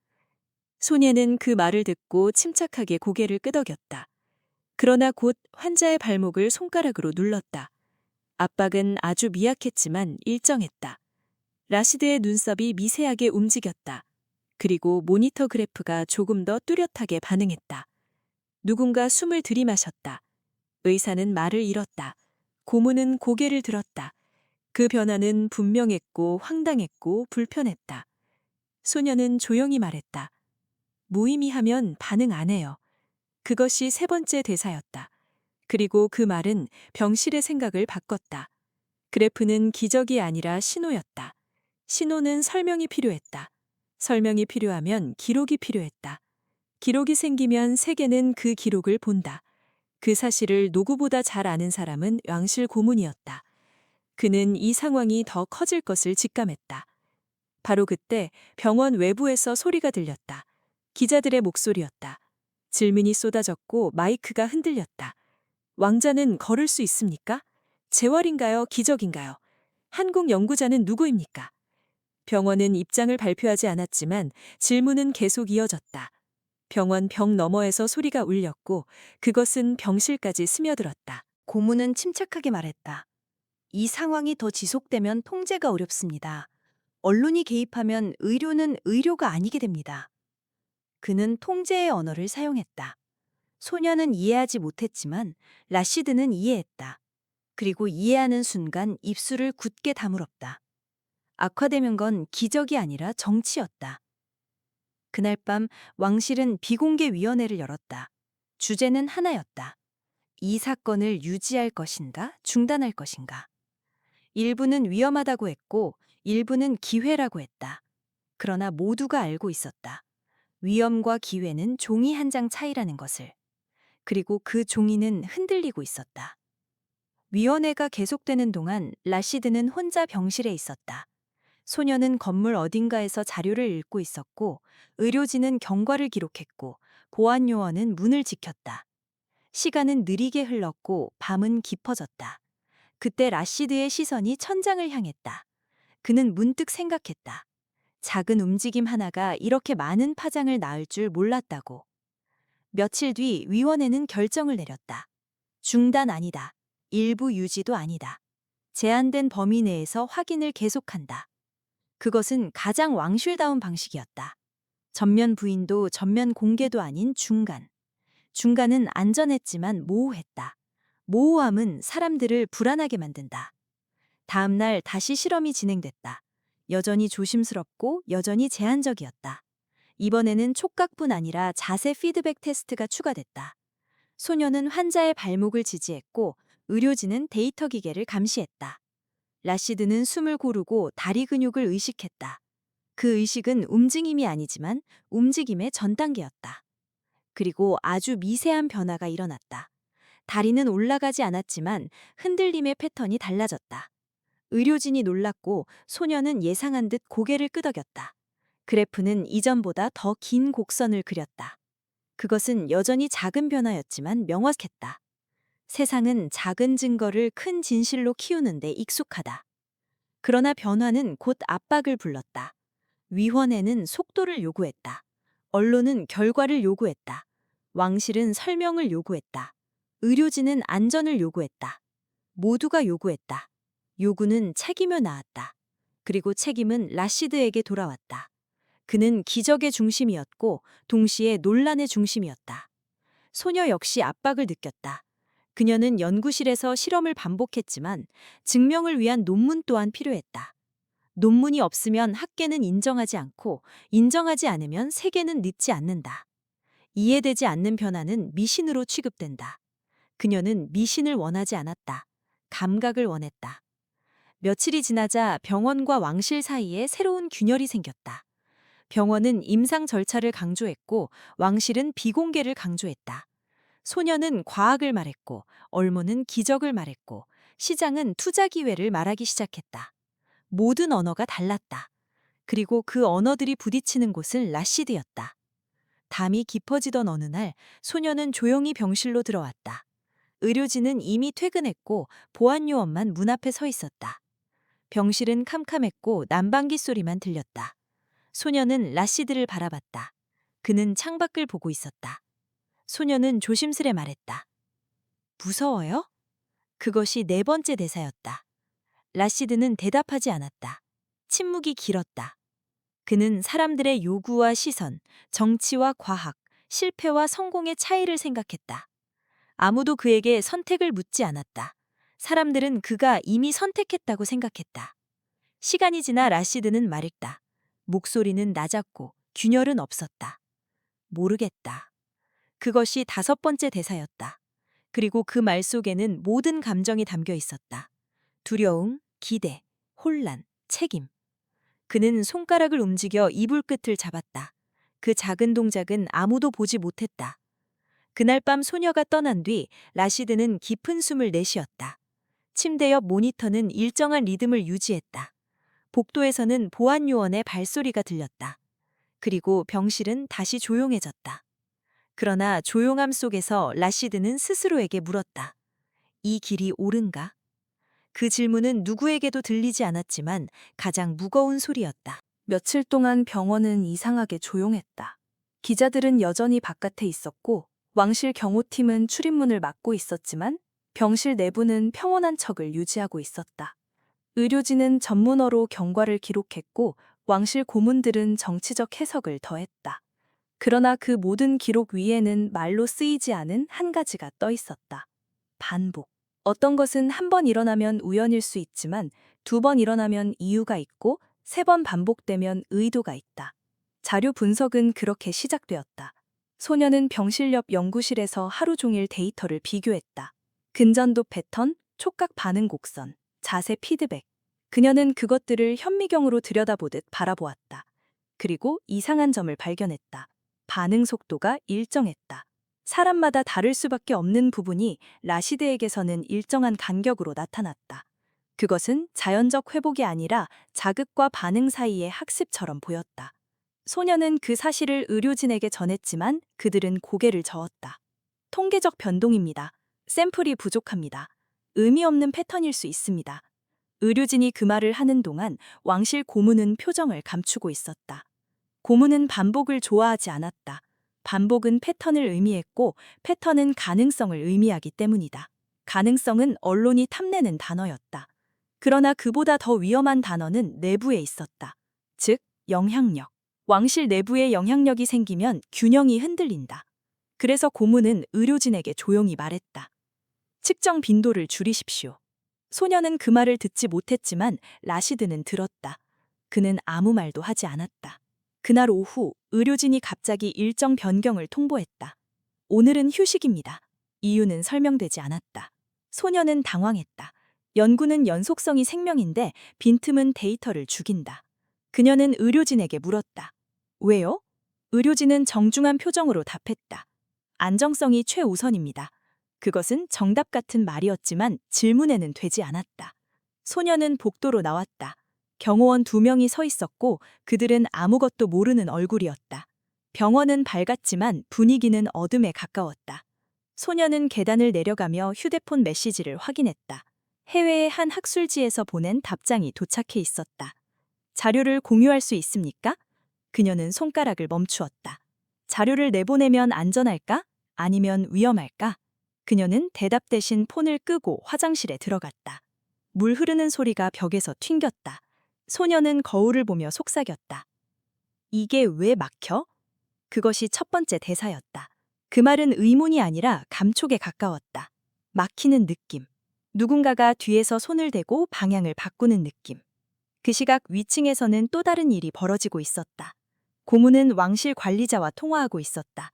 소녀는 그 말을 듣고 침착하게 고개를 끄덕였다. 그러나 곧 환자의 발목을 손가락으로 눌렀다. 압박은 아주 미약했지만 일정했다. 라시드의 눈썹이 미세하게 움직였다. 그리고 모니터 그래프가 조금 더 뚜렷하게 반응했다. 누군가 숨을 들이마셨다. 의사는 말을 잃었다. 고문은 고개를 들었다. 그 변화는 분명했고 황당했고 불편했다. 소녀는 조용히 말했다. 무의미하면 반응 안 해요. 그것이 세 번째 대사였다. 그리고 그 말은 병실의 생각을 바꿨다. 그래프는 기적이 아니라 신호였다. 신호는 설명이 필요했다. 설명이 필요하면 기록이 필요했다. 기록이 생기면 세계는 그 기록을 본다. 그 사실을 누구보다 잘 아는 사람은 왕실 고문이었다. 그는 이 상황이 더 커질 것을 직감했다. 바로 그때 병원 외부에서 소리가 들렸다. 기자들의 목소리였다. 질문이 쏟아졌고 마이크가 흔들렸다. 왕자는 걸을 수 있습니까? 재활인가요? 기적인가요? 한국 연구자는 누구입니까? 병원은 입장을 발표하지 않았지만 질문은 계속 이어졌다. 병원 벽 너머에서 소리가 울렸고 그것은 병실까지 스며들었다. 고문은 침착하게 말했다. 이 상황이 더 지속되면 통제가 어렵습니다. 언론이 개입하면 의료는 의료가 아니게 됩니다. 그는 통제의 언어를 사용했다. 소녀는 이해하지 못했지만 라시드는 이해했다. 그리고 이해하는 순간 입술을 굳게 다물었다. 악화되는 건 기적이 아니라 정치였다. 그날 밤 왕실은 비공개 위원회를 열었다. 주제는 하나였다. 이 사건을 유지할 것인가, 중단할 것인가. 일부는 위험하다고 했고, 일부는 기회라고 했다. 그러나 모두가 알고 있었다. 위험과 기회는 종이 한 장 차이라는 것을. 그리고 그 종이는 흔들리고 있었다. 위원회가 계속되는 동안 라시드는 혼자 병실에 있었다. 소녀는 건물 어딘가에서 자료를 읽고 있었고, 의료진은 경과를 기록했고, 보안 요원은 문을 지켰다. 시간은 느리게 흘렀고, 밤은 깊어졌다. 그때 라시드의 시선이 천장을 향했다. 그는 문득 생각했다. 작은 움직임 하나가 이렇게 많은 파장을 낳을 줄 몰랐다고. 며칠 뒤 위원회는 결정을 내렸다. 중단 아니다. 일부 유지도 아니다. 제한된 범위 내에서 확인을 계속한다. 그것은 가장 왕실다운 방식이었다. 전면 부인도 전면 공개도 아닌 중간. 중간은 안전했지만 모호했다. 모호함은 사람들을 불안하게 만든다. 다음 날 다시 실험이 진행됐다. 여전히 조심스럽고 여전히 제한적이었다. 이번에는 촉각뿐 아니라 자세 피드백 테스트가 추가됐다. 소녀는 환자의 발목을 지지했고 의료진은 데이터 기계를 감시했다. 라시드는 숨을 고르고 다리 근육을 의식했다. 그 의식은 움직임이 아니지만 움직임의 전 단계였다. 그리고 아주 미세한 변화가 일어났다. 다리는 올라가지 않았지만 흔들림의 패턴이 달라졌다. 의료진이 놀랐고 소녀는 예상한 듯 고개를 끄덕였다. 그래프는 이전보다 더 긴 곡선을 그렸다. 그것은 여전히 작은 변화였지만 명확했다. 세상은 작은 증거를 큰 진실로 키우는데 익숙하다. 그러나 변화는 곧 압박을 불렀다. 위원회는 속도를 요구했다. 언론은 결과를 요구했다. 왕실은 설명을 요구했다. 의료진은 안전을 요구했다. 모두가 요구했다. 요구는 책임을 낳았다. 그리고 책임은 라시드에게 돌아왔다. 그는 기적의 중심이었고 동시에 논란의 중심이었다. 소녀 역시 압박을 느꼈다. 그녀는 연구실에서 실험을 반복했지만 증명을 위한 논문 또한 필요했다. 논문이 없으면 학계는 인정하지 않고 인정하지 않으면 세계는 믿지 않는다. 이해되지 않는 변화는 미신으로 취급된다. 그녀는 미신을 원하지 않았다. 감각을 원했다. 며칠이 지나자 병원과 왕실 사이에 새로운 균열이 생겼다. 병원은 임상 절차를 강조했고 왕실은 비공개를 강조했다. 소녀는 과학을 말했고 얼모는 기적을 말했고 시장은 투자 기회를 말하기 시작했다. 모든 언어가 달랐다. 그리고 그 언어들이 부딪히는 곳은 라시드였다. 담이 깊어지던 어느 날 소녀는 조용히 병실로 들어왔다. 의료진은 이미 퇴근했고 보안 요원만 문 앞에 서 있었다. 병실은 캄캄했고 난방기 소리만 들렸다. 소녀는 라시드를 바라봤다. 그는 창밖을 보고 있었다. 소녀는 조심스레 말했다. 무서워요? 그것이 네 번째 대사였다. 라시드는 대답하지 않았다. 침묵이 길었다. 그는 사람들의 요구와 시선, 정치와 과학, 실패와 성공의 차이를 생각했다. 아무도 그에게 선택을 묻지 않았다. 사람들은 그가 이미 선택했다고 생각했다. 시간이 지나 라시드는 말했다. 목소리는 낮았고 균열은 없었다. 모르겠다. 그것이 다섯 번째 대사였다. 그리고 그 말 속에는 모든 감정이 담겨 있었다. 두려움, 기대, 혼란, 책임. 그는 손가락을 움직여 이불 끝을 잡았다. 그 작은 동작은 아무도 보지 못했다. 그날 밤 소녀가 떠난 뒤 라시드는 깊은 숨을 내쉬었다. 침대 옆 모니터는 일정한 리듬을 유지했다. 복도에서는 보안 요원의 발소리가 들렸다. 그리고 병실은 다시 조용해졌다. 그러나 조용함 속에서 라시드는 스스로에게 물었다. 이 길이 옳은가? 그 질문은 누구에게도 들리지 않았지만 가장 무거운 소리였다. 며칠 동안 병원은 이상하게 조용했다. 기자들은 여전히 바깥에 있었고 왕실 경호팀은 출입문을 막고 있었지만 병실 내부는 평온한 척을 유지하고 있었다. 의료진은 전문어로 경과를 기록했고 왕실 고문들은 정치적 해석을 더했다. 그러나 그 모든 기록 위에는 말로 쓰이지 않은 한 가지가 떠 있었다. 반복. 어떤 것은 한 번 일어나면 우연일 수 있지만 2번 일어나면 이유가 있고 3번 반복되면 의도가 있다. 자료 분석은 그렇게 시작되었다. 소녀는 병실 옆 연구실에서 하루 종일 데이터를 비교했다. 근전도 패턴, 촉각 반응 곡선, 자세 피드백. 그녀는 그것들을 현미경으로 들여다보듯 바라보았다. 그리고 이상한 점을 발견했다. 반응 속도가 일정했다. 사람마다 다를 수밖에 없는 부분이 라시드에게서는 일정한 간격으로 나타났다. 그것은 자연적 회복이 아니라 자극과 반응 사이의 학습처럼 보였다. 소녀는 그 사실을 의료진에게 전했지만 그들은 고개를 저었다. 통계적 변동입니다. 샘플이 부족합니다. 의미 없는 패턴일 수 있습니다. 의료진이 그 말을 하는 동안 왕실 고문은 표정을 감추고 있었다. 고문은 반복을 좋아하지 않았다. 반복은 패턴을 의미했고 패턴은 가능성을 의미하기 때문이다. 가능성은 언론이 탐내는 단어였다. 그러나 그보다 더 위험한 단어는 내부에 있었다. 즉, 영향력. 왕실 내부에 영향력이 생기면 균형이 흔들린다. 그래서 고문은 의료진에게 조용히 말했다. 측정 빈도를 줄이십시오. 소녀는 그 말을 듣지 못했지만 라시드는 들었다. 그는 아무 말도 하지 않았다. 그날 오후 의료진이 갑자기 일정 변경을 통보했다. 오늘은 휴식입니다. 이유는 설명되지 않았다. 소녀는 당황했다. 연구는 연속성이 생명인데 빈틈은 데이터를 죽인다. 그녀는 의료진에게 물었다. 왜요? 의료진은 정중한 표정으로 답했다. 안정성이 최우선입니다. 그것은 정답 같은 말이었지만 질문에는 되지 않았다. 소녀는 복도로 나왔다. 경호원 2명이 서 있었고 그들은 아무것도 모르는 얼굴이었다. 병원은 밝았지만 분위기는 어둠에 가까웠다. 소녀는 계단을 내려가며 휴대폰 메시지를 확인했다. 해외의 한 학술지에서 보낸 답장이 도착해 있었다. 자료를 공유할 수 있습니까? 그녀는 손가락을 멈추었다. 자료를 내보내면 안전할까? 아니면 위험할까? 그녀는 대답 대신 폰을 끄고 화장실에 들어갔다. 물 흐르는 소리가 벽에서 튕겼다. 소녀는 거울을 보며 속삭였다. 이게 왜 막혀? 그것이 첫 번째 대사였다. 그 말은 의문이 아니라 감촉에 가까웠다. 막히는 느낌. 누군가가 뒤에서 손을 대고 방향을 바꾸는 느낌. 그 시각 위층에서는 또 다른 일이 벌어지고 있었다. 고문은 왕실 관리자와 통화하고 있었다.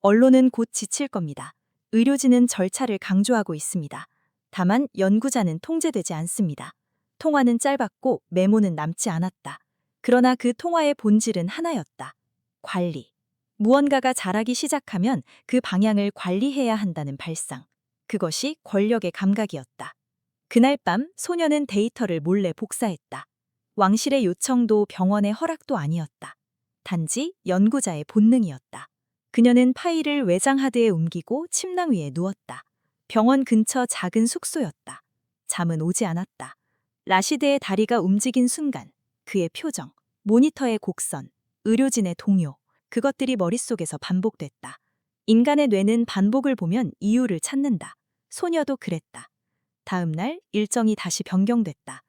언론은 곧 지칠 겁니다. 의료진은 절차를 강조하고 있습니다. 다만 연구자는 통제되지 않습니다. 통화는 짧았고 메모는 남지 않았다. 그러나 그 통화의 본질은 하나였다. 관리. 무언가가 자라기 시작하면 그 방향을 관리해야 한다는 발상. 그것이 권력의 감각이었다. 그날 밤 소녀는 데이터를 몰래 복사했다. 왕실의 요청도 병원의 허락도 아니었다. 단지 연구자의 본능이었다. 그녀는 파일을 외장 하드에 옮기고 침낭 위에 누웠다. 병원 근처 작은 숙소였다. 잠은 오지 않았다. 라시드의 다리가 움직인 순간 그의 표정, 모니터의 곡선, 의료진의 동요, 그것들이 머릿속에서 반복됐다. 인간의 뇌는 반복을 보면 이유를 찾는다. 소녀도 그랬다. 다음 날 일정이 다시 변경됐다.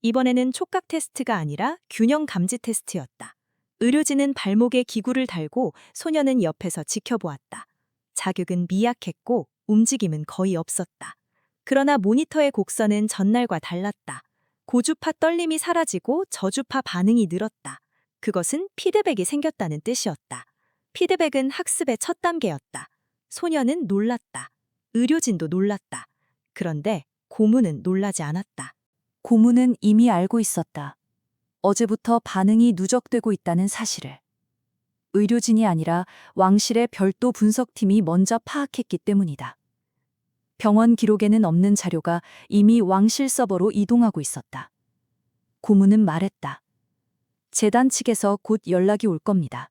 이번에는 촉각 테스트가 아니라 균형 감지 테스트였다. 의료진은 발목에 기구를 달고 소녀는 옆에서 지켜보았다. 자극은 미약했고 움직임은 거의 없었다. 그러나 모니터의 곡선은 전날과 달랐다. 고주파 떨림이 사라지고 저주파 반응이 늘었다. 그것은 피드백이 생겼다는 뜻이었다. 피드백은 학습의 첫 단계였다. 소녀는 놀랐다. 의료진도 놀랐다. 그런데 고문은 놀라지 않았다. 고문은 이미 알고 있었다. 어제부터 반응이 누적되고 있다는 사실을. 의료진이 아니라 왕실의 별도 분석팀이 먼저 파악했기 때문이다. 병원 기록에는 없는 자료가 이미 왕실 서버로 이동하고 있었다. 고문은 말했다. 재단 측에서 곧 연락이 올 겁니다.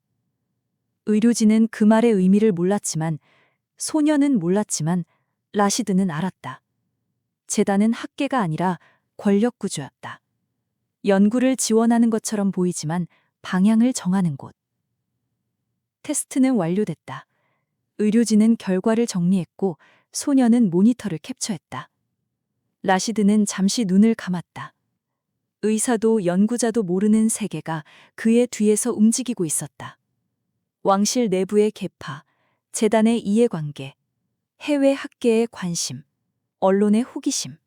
의료진은 그 말의 의미를 몰랐지만, 소녀는 몰랐지만 라시드는 알았다. 재단은 학계가 아니라 권력 구조였다. 연구를 지원하는 것처럼 보이지만 방향을 정하는 곳. 테스트는 완료됐다. 의료진은 결과를 정리했고 소녀는 모니터를 캡처했다. 라시드는 잠시 눈을 감았다. 의사도 연구자도 모르는 세계가 그의 뒤에서 움직이고 있었다. 왕실 내부의 계파, 재단의 이해관계, 해외 학계의 관심, 언론의 호기심.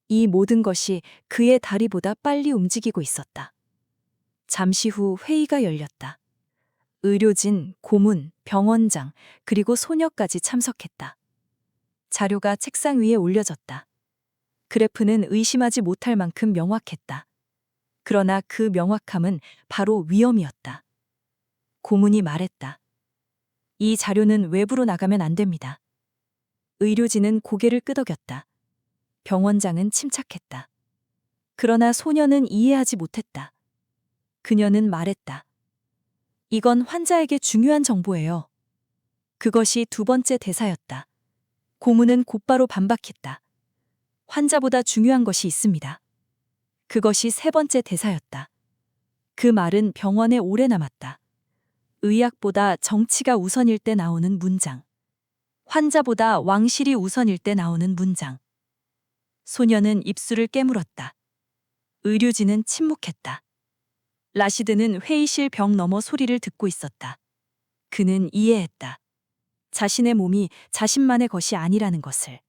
이 모든 것이 그의 다리보다 빨리 움직이고 있었다. 잠시 후 회의가 열렸다. 의료진, 고문, 병원장, 그리고 소녀까지 참석했다. 자료가 책상 위에 올려졌다. 그래프는 의심하지 못할 만큼 명확했다. 그러나 그 명확함은 바로 위험이었다. 고문이 말했다. 이 자료는 외부로 나가면 안 됩니다. 의료진은 고개를 끄덕였다. 병원장은 침착했다. 그러나 소녀는 이해하지 못했다. 그녀는 말했다. 이건 환자에게 중요한 정보예요. 그것이 두 번째 대사였다. 고문은 곧바로 반박했다. 환자보다 중요한 것이 있습니다. 그것이 세 번째 대사였다. 그 말은 병원에 오래 남았다. 의학보다 정치가 우선일 때 나오는 문장. 환자보다 왕실이 우선일 때 나오는 문장. 소녀는 입술을 깨물었다. 의료진은 침묵했다. 라시드는 회의실 벽 너머 소리를 듣고 있었다. 그는 이해했다. 자신의 몸이 자신만의 것이 아니라는 것을.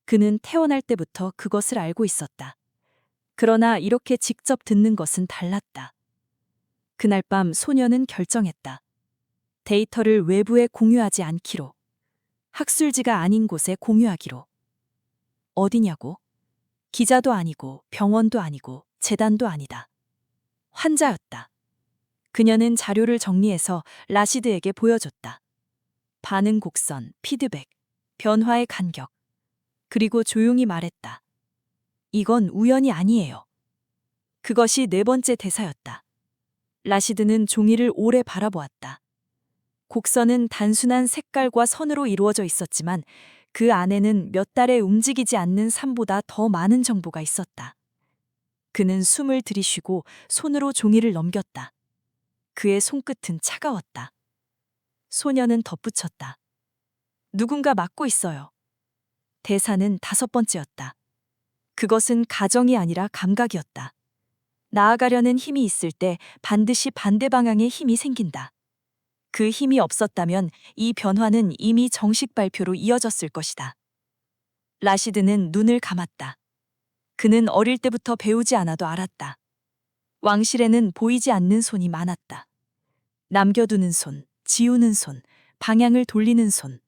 그는 태어날 때부터 그것을 알고 있었다. 그러나 이렇게 직접 듣는 것은 달랐다. 그날 밤 소녀는 결정했다. 데이터를 외부에 공유하지 않기로. 학술지가 아닌 곳에 공유하기로. 어디냐고? 기자도 아니고 병원도 아니고 재단도 아니다. 환자였다. 그녀는 자료를 정리해서 라시드에게 보여줬다. 반응 곡선, 피드백, 변화의 간격. 그리고 조용히 말했다. 이건 우연이 아니에요. 그것이 네 번째 대사였다. 라시드는 종이를 오래 바라보았다. 곡선은 단순한 색깔과 선으로 이루어져 있었지만 그 안에는 몇 달에 움직이지 않는 삶보다 더 많은 정보가 있었다. 그는 숨을 들이쉬고 손으로 종이를 넘겼다. 그의 손끝은 차가웠다. 소녀는 덧붙였다. 누군가 막고 있어요. 대사는 다섯 번째였다. 그것은 가정이 아니라 감각이었다. 나아가려는 힘이 있을 때 반드시 반대 방향의 힘이 생긴다. 그 힘이 없었다면 이 변화는 이미 정식 발표로 이어졌을 것이다. 라시드는 눈을 감았다. 그는 어릴 때부터 배우지 않아도 알았다. 왕실에는 보이지 않는 손이 많았다. 남겨두는 손, 지우는 손, 방향을 돌리는 손.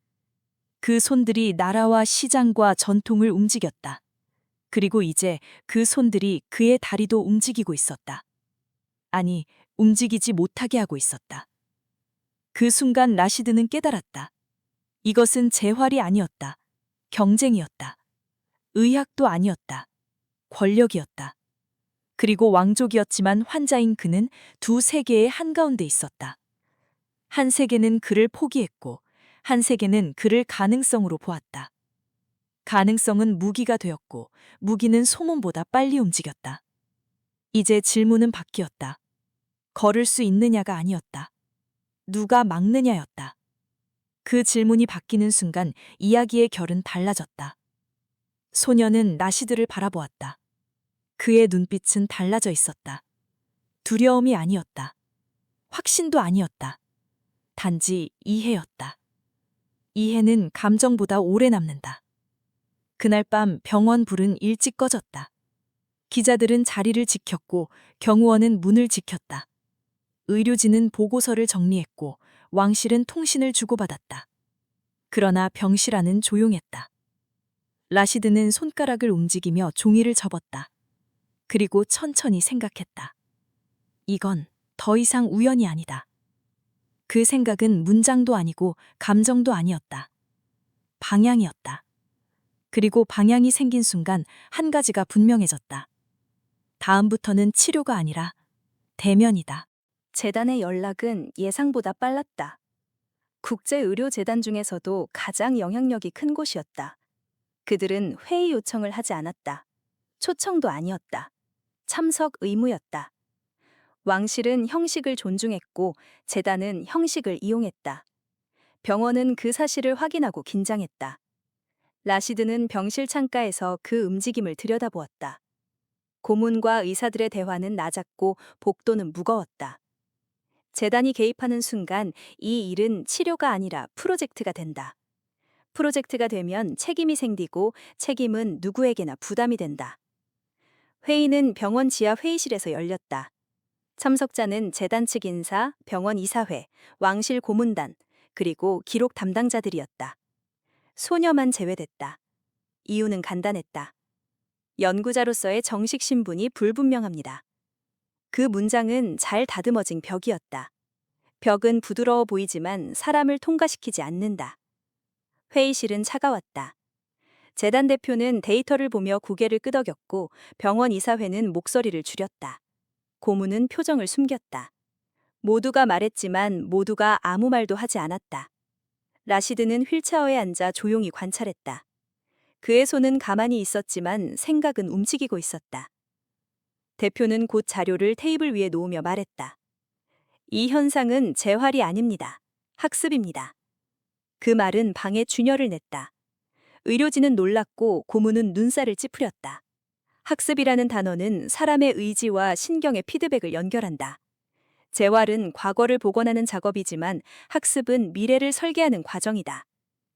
그 손들이 나라와 시장과 전통을 움직였다. 그리고 이제 그 손들이 그의 다리도 움직이고 있었다. 아니, 움직이지 못하게 하고 있었다. 그 순간 라시드는 깨달았다. 이것은 재활이 아니었다. 경쟁이었다. 의학도 아니었다. 권력이었다. 그리고 왕족이었지만 환자인 그는 두 세계의 한가운데 있었다. 한 세계는 그를 포기했고 한 세계는 그를 가능성으로 보았다. 가능성은 무기가 되었고 무기는 소문보다 빨리 움직였다. 이제 질문은 바뀌었다. 걸을 수 있느냐가 아니었다. 누가 막느냐였다. 그 질문이 바뀌는 순간 이야기의 결은 달라졌다. 소녀는 라시드를 바라보았다. 그의 눈빛은 달라져 있었다. 두려움이 아니었다. 확신도 아니었다. 단지 이해였다. 이해는 감정보다 오래 남는다. 그날 밤 병원 불은 일찍 꺼졌다. 기자들은 자리를 지켰고 경호원은 문을 지켰다. 의료진은 보고서를 정리했고 왕실은 통신을 주고받았다. 그러나 병실 안은 조용했다. 라시드는 손가락을 움직이며 종이를 접었다. 그리고 천천히 생각했다. 이건 더 이상 우연이 아니다. 그 생각은 문장도 아니고 감정도 아니었다. 방향이었다. 그리고 방향이 생긴 순간 한 가지가 분명해졌다. 다음부터는 치료가 아니라 대면이다. 재단의 연락은 예상보다 빨랐다. 국제의료재단 중에서도 가장 영향력이 큰 곳이었다. 그들은 회의 요청을 하지 않았다. 초청도 아니었다. 참석 의무였다. 왕실은 형식을 존중했고 재단은 형식을 이용했다. 병원은 그 사실을 확인하고 긴장했다. 라시드는 병실 창가에서 그 움직임을 들여다보았다. 고문과 의사들의 대화는 낮았고 복도는 무거웠다. 재단이 개입하는 순간 이 일은 치료가 아니라 프로젝트가 된다. 프로젝트가 되면 책임이 생기고 책임은 누구에게나 부담이 된다. 회의는 병원 지하 회의실에서 열렸다. 참석자는 재단 측 인사, 병원 이사회, 왕실 고문단, 그리고 기록 담당자들이었다. 소녀만 제외됐다. 이유는 간단했다. 연구자로서의 정식 신분이 불분명합니다. 그 문장은 잘 다듬어진 벽이었다. 벽은 부드러워 보이지만 사람을 통과시키지 않는다. 회의실은 차가웠다. 재단 대표는 데이터를 보며 고개를 끄덕였고 병원 이사회는 목소리를 줄였다. 고문은 표정을 숨겼다. 모두가 말했지만 모두가 아무 말도 하지 않았다. 라시드는 휠체어에 앉아 조용히 관찰했다. 그의 손은 가만히 있었지만 생각은 움직이고 있었다. 대표는 곧 자료를 테이블 위에 놓으며 말했다. 이 현상은 재활이 아닙니다. 학습입니다. 그 말은 방에 준열을 냈다. 의료진은 놀랐고 고문은 눈살을 찌푸렸다. 학습이라는 단어는 사람의 의지와 신경의 피드백을 연결한다. 재활은 과거를 복원하는 작업이지만 학습은 미래를 설계하는 과정이다.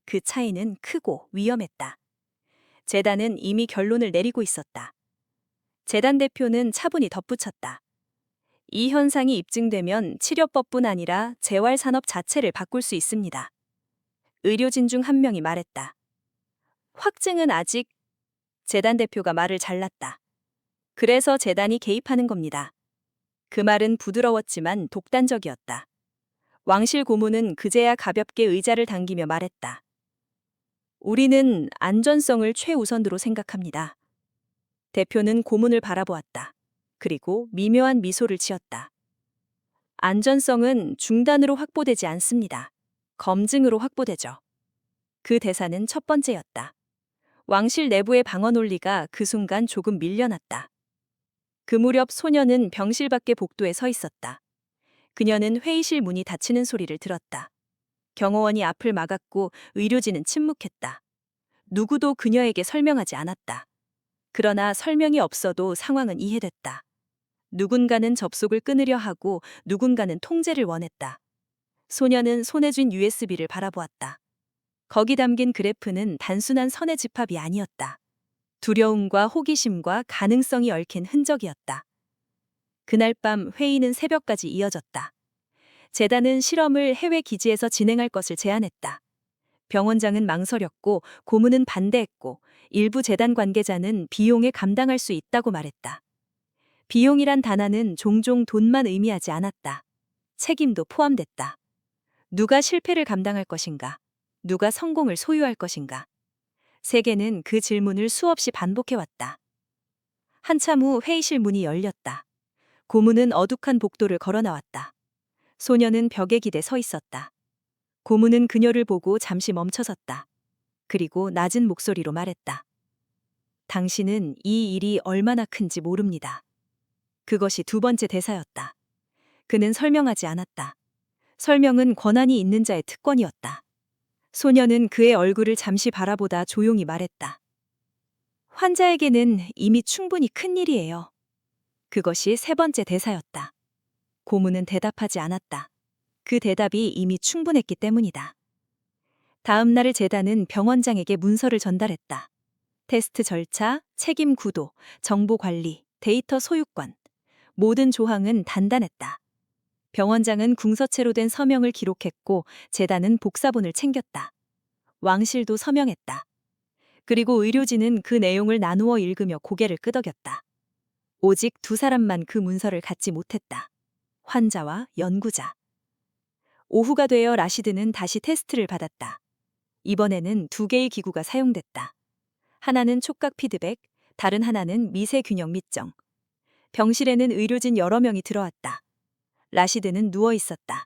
그 차이는 크고 위험했다. 재단은 이미 결론을 내리고 있었다. 재단 대표는 차분히 덧붙였다. 이 현상이 입증되면 치료법뿐 아니라 재활 산업 자체를 바꿀 수 있습니다. 의료진 중 한 명이 말했다. 확증은 아직... 재단 대표가 말을 잘랐다. 그래서 재단이 개입하는 겁니다. 그 말은 부드러웠지만 독단적이었다. 왕실 고문은 그제야 가볍게 의자를 당기며 말했다. 우리는 안전성을 최우선으로 생각합니다. 대표는 고문을 바라보았다. 그리고 미묘한 미소를 지었다. 안전성은 중단으로 확보되지 않습니다. 검증으로 확보되죠. 그 대사는 첫 번째였다. 왕실 내부의 방어 논리가 그 순간 조금 밀려났다. 그 무렵 소녀는 병실 밖의 복도에 서 있었다. 그녀는 회의실 문이 닫히는 소리를 들었다. 경호원이 앞을 막았고 의료진은 침묵했다. 누구도 그녀에게 설명하지 않았다. 그러나 설명이 없어도 상황은 이해됐다. 누군가는 접속을 끊으려 하고 누군가는 통제를 원했다. 소녀는 손에 쥔 USB를 바라보았다. 거기 담긴 그래프는 단순한 선의 집합이 아니었다. 두려움과 호기심과 가능성이 얽힌 흔적이었다. 그날 밤 회의는 새벽까지 이어졌다. 재단은 실험을 해외 기지에서 진행할 것을 제안했다. 병원장은 망설였고 고문은 반대했고 일부 재단 관계자는 비용에 감당할 수 있다고 말했다. 비용이란 단어는 종종 돈만 의미하지 않았다. 책임도 포함됐다. 누가 실패를 감당할 것인가? 누가 성공을 소유할 것인가? 세계는 그 질문을 수없이 반복해왔다. 한참 후 회의실 문이 열렸다. 고문은 어둑한 복도를 걸어 나왔다. 소녀는 벽에 기대 서 있었다. 고문은 그녀를 보고 잠시 멈춰섰다. 그리고 낮은 목소리로 말했다. 당신은 이 일이 얼마나 큰지 모릅니다. 그것이 두 번째 대사였다. 그는 설명하지 않았다. 설명은 권한이 있는 자의 특권이었다. 소녀는 그의 얼굴을 잠시 바라보다 조용히 말했다. 환자에게는 이미 충분히 큰 일이에요. 그것이 세 번째 대사였다. 고문은 대답하지 않았다. 그 대답이 이미 충분했기 때문이다. 다음 날 재단은 병원장에게 문서를 전달했다. 테스트 절차, 책임 구도, 정보 관리, 데이터 소유권. 모든 조항은 단단했다. 병원장은 궁서체로 된 서명을 기록했고 재단은 복사본을 챙겼다. 왕실도 서명했다. 그리고 의료진은 그 내용을 나누어 읽으며 고개를 끄덕였다. 오직 두 사람만 그 문서를 갖지 못했다. 환자와 연구자. 오후가 되어 라시드는 다시 테스트를 받았다. 이번에는 두 개의 기구가 사용됐다. 하나는 촉각 피드백, 다른 하나는 미세 균형 밑정. 병실에는 의료진 여러 명이 들어왔다. 라시드는 누워 있었다.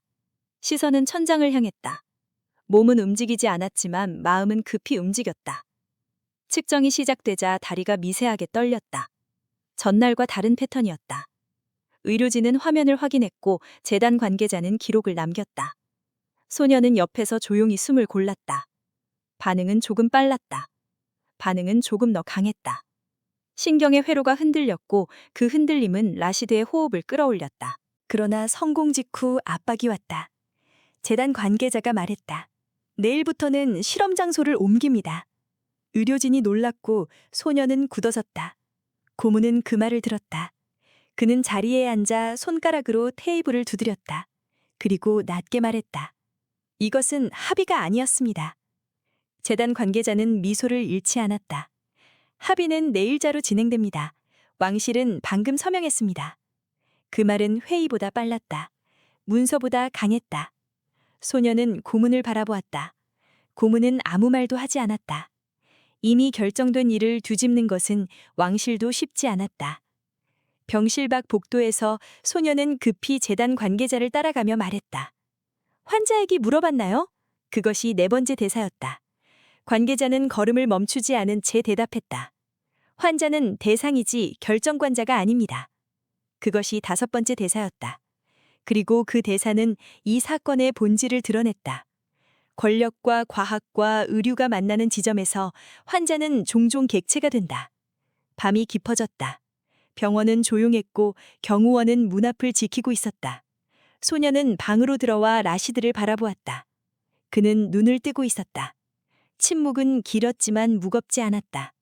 시선은 천장을 향했다. 몸은 움직이지 않았지만 마음은 급히 움직였다. 측정이 시작되자 다리가 미세하게 떨렸다. 전날과 다른 패턴이었다. 의료진은 화면을 확인했고 재단 관계자는 기록을 남겼다. 소녀는 옆에서 조용히 숨을 골랐다. 반응은 조금 빨랐다. 반응은 조금 더 강했다. 신경의 회로가 흔들렸고 그 흔들림은 라시드의 호흡을 끌어올렸다. 그러나 성공 직후 압박이 왔다. 재단 관계자가 말했다. 내일부터는 실험 장소를 옮깁니다. 의료진이 놀랐고 소녀는 굳어졌다. 고문은 그 말을 들었다. 그는 자리에 앉아 손가락으로 테이블을 두드렸다. 그리고 낮게 말했다. 이것은 합의가 아니었습니다. 재단 관계자는 미소를 잃지 않았다. 합의는 내일자로 진행됩니다. 왕실은 방금 서명했습니다. 그 말은 회의보다 빨랐다. 문서보다 강했다. 소녀는 고문을 바라보았다. 고문은 아무 말도 하지 않았다. 이미 결정된 일을 뒤집는 것은 왕실도 쉽지 않았다. 병실 밖 복도에서 소녀는 급히 재단 관계자를 따라가며 말했다. 환자에게 물어봤나요? 그것이 네 번째 대사였다. 관계자는 걸음을 멈추지 않은 채 대답했다. 환자는 대상이지 결정관자가 아닙니다. 그것이 다섯 번째 대사였다. 그리고 그 대사는 이 사건의 본질을 드러냈다. 권력과 과학과 의료가 만나는 지점에서 환자는 종종 객체가 된다. 밤이 깊어졌다. 병원은 조용했고 경호원은 문 앞을 지키고 있었다. 소녀는 방으로 들어와 라시드를 바라보았다. 그는 눈을 뜨고 있었다. 침묵은 길었지만 무겁지 않았다.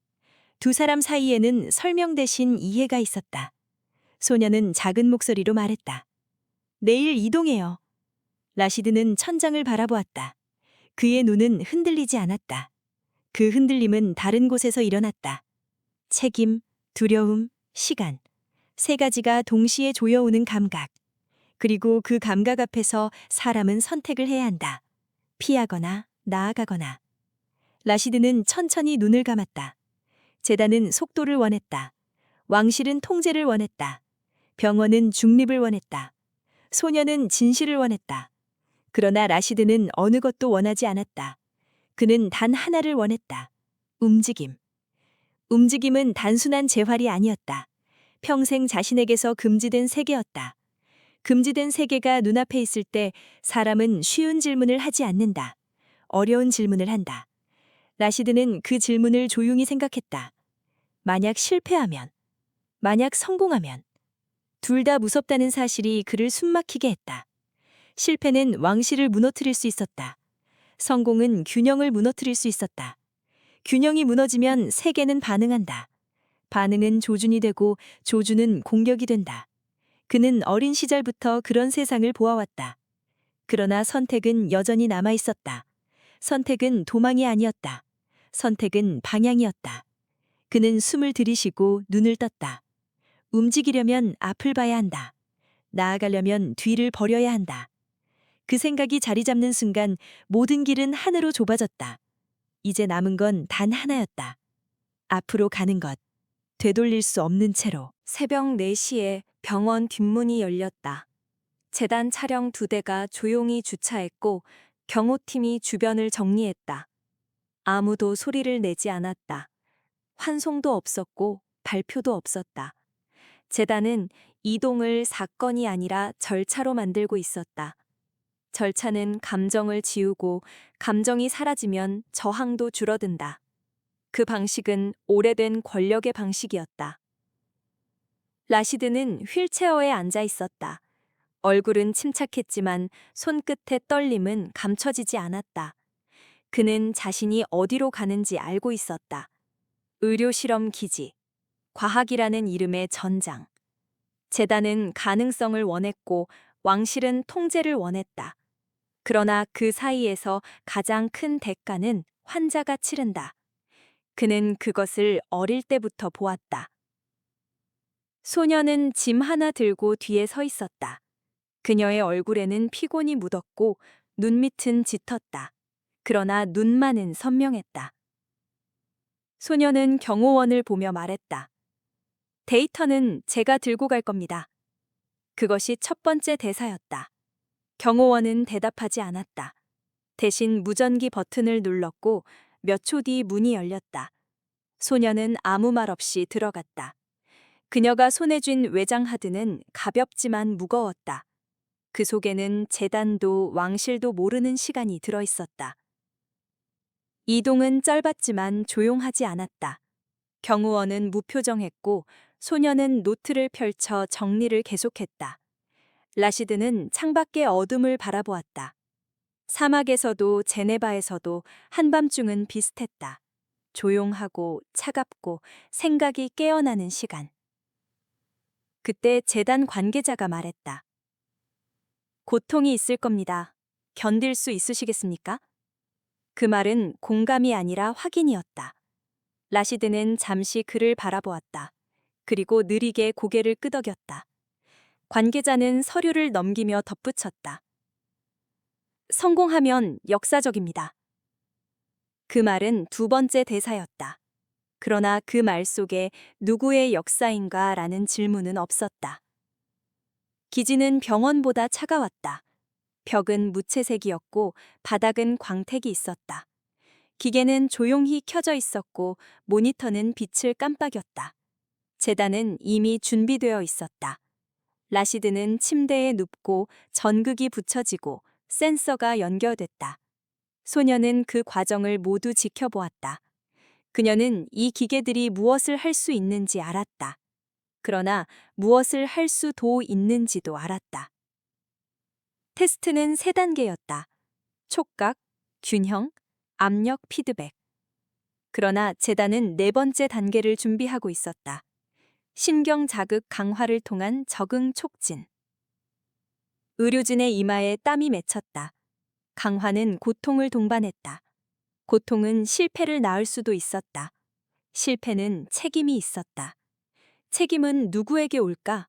두 사람 사이에는 설명 대신 이해가 있었다. 소녀는 작은 목소리로 말했다. 내일 이동해요. 라시드는 천장을 바라보았다. 그의 눈은 흔들리지 않았다. 그 흔들림은 다른 곳에서 일어났다. 책임, 두려움, 시간. 세 가지가 동시에 조여오는 감각. 그리고 그 감각 앞에서 사람은 선택을 해야 한다. 피하거나 나아가거나. 라시드는 천천히 눈을 감았다. 재단은 속도를 원했다. 왕실은 통제를 원했다. 병원은 중립을 원했다. 소녀는 진실을 원했다. 그러나 라시드는 어느 것도 원하지 않았다. 그는 단 하나를 원했다. 움직임. 움직임은 단순한 재활이 아니었다. 평생 자신에게서 금지된 세계였다. 금지된 세계가 눈앞에 있을 때 사람은 쉬운 질문을 하지 않는다. 어려운 질문을 한다. 라시드는 그 질문을 조용히 생각했다. 만약 실패하면, 만약 성공하면. 둘 다 무섭다는 사실이 그를 숨막히게 했다. 실패는 왕실을 무너뜨릴 수 있었다. 성공은 균형을 무너뜨릴 수 있었다. 균형이 무너지면 세계는 반응한다. 반응은 조준이 되고 조준은 공격이 된다. 그는 어린 시절부터 그런 세상을 보아왔다. 그러나 선택은 여전히 남아 있었다. 선택은 도망이 아니었다. 선택은 방향이었다. 그는 숨을 들이쉬고 눈을 떴다. 움직이려면 앞을 봐야 한다. 나아가려면 뒤를 버려야 한다. 그 생각이 자리 잡는 순간 모든 길은 하늘로 좁아졌다. 이제 남은 건 단 하나였다. 앞으로 가는 것. 되돌릴 수 없는 채로. 새벽 4시에 병원 뒷문이 열렸다. 재단 차량 2대가 조용히 주차했고 경호팀이 주변을 정리했다. 아무도 소리를 내지 않았다. 환송도 없었고 발표도 없었다. 재단은 이동을 사건이 아니라 절차로 만들고 있었다. 절차는 감정을 지우고 감정이 사라지면 저항도 줄어든다. 그 방식은 오래된 권력의 방식이었다. 라시드는 휠체어에 앉아 있었다. 얼굴은 침착했지만 손끝의 떨림은 감춰지지 않았다. 그는 자신이 어디로 가는지 알고 있었다. 의료실험 기지, 과학이라는 이름의 전장. 재단은 가능성을 원했고 왕실은 통제를 원했다. 그러나 그 사이에서 가장 큰 대가는 환자가 치른다. 그는 그것을 어릴 때부터 보았다. 소녀는 짐 하나 들고 뒤에 서 있었다. 그녀의 얼굴에는 피곤이 묻었고 눈밑은 짙었다. 그러나 눈만은 선명했다. 소녀는 경호원을 보며 말했다. 데이터는 제가 들고 갈 겁니다. 그것이 첫 번째 대사였다. 경호원은 대답하지 않았다. 대신 무전기 버튼을 눌렀고 몇 초 뒤 문이 열렸다. 소녀는 아무 말 없이 들어갔다. 그녀가 손에 쥔 외장 하드는 가볍지만 무거웠다. 그 속에는 재단도 왕실도 모르는 시간이 들어있었다. 이동은 짧았지만 조용하지 않았다. 경우원은 무표정했고 소녀는 노트를 펼쳐 정리를 계속했다. 라시드는 창밖의 어둠을 바라보았다. 사막에서도 제네바에서도 한밤중은 비슷했다. 조용하고 차갑고 생각이 깨어나는 시간. 그때 재단 관계자가 말했다. 고통이 있을 겁니다. 견딜 수 있으시겠습니까? 그 말은 공감이 아니라 확인이었다. 라시드는 잠시 그를 바라보았다. 그리고 느리게 고개를 끄덕였다. 관계자는 서류를 넘기며 덧붙였다. 성공하면 역사적입니다. 그 말은 두 번째 대사였다. 그러나 그 말 속에 누구의 역사인가 라는 질문은 없었다. 기지는 병원보다 차가웠다. 벽은 무채색이었고 바닥은 광택이 있었다. 기계는 조용히 켜져 있었고 모니터는 빛을 깜빡였다. 재단은 이미 준비되어 있었다. 라시드는 침대에 눕고 전극이 붙여지고 센서가 연결됐다. 소녀는 그 과정을 모두 지켜보았다. 그녀는 이 기계들이 무엇을 할 수 있는지 알았다. 그러나 무엇을 할 수도 있는지도 알았다. 테스트는 3단계였다. 촉각, 균형, 압력 피드백. 그러나 재단은 4번째 단계를 준비하고 있었다. 신경 자극 강화를 통한 적응 촉진. 의료진의 이마에 땀이 맺혔다. 강화는 고통을 동반했다. 고통은 실패를 낳을 수도 있었다. 실패는 책임이 있었다. 책임은 누구에게 올까?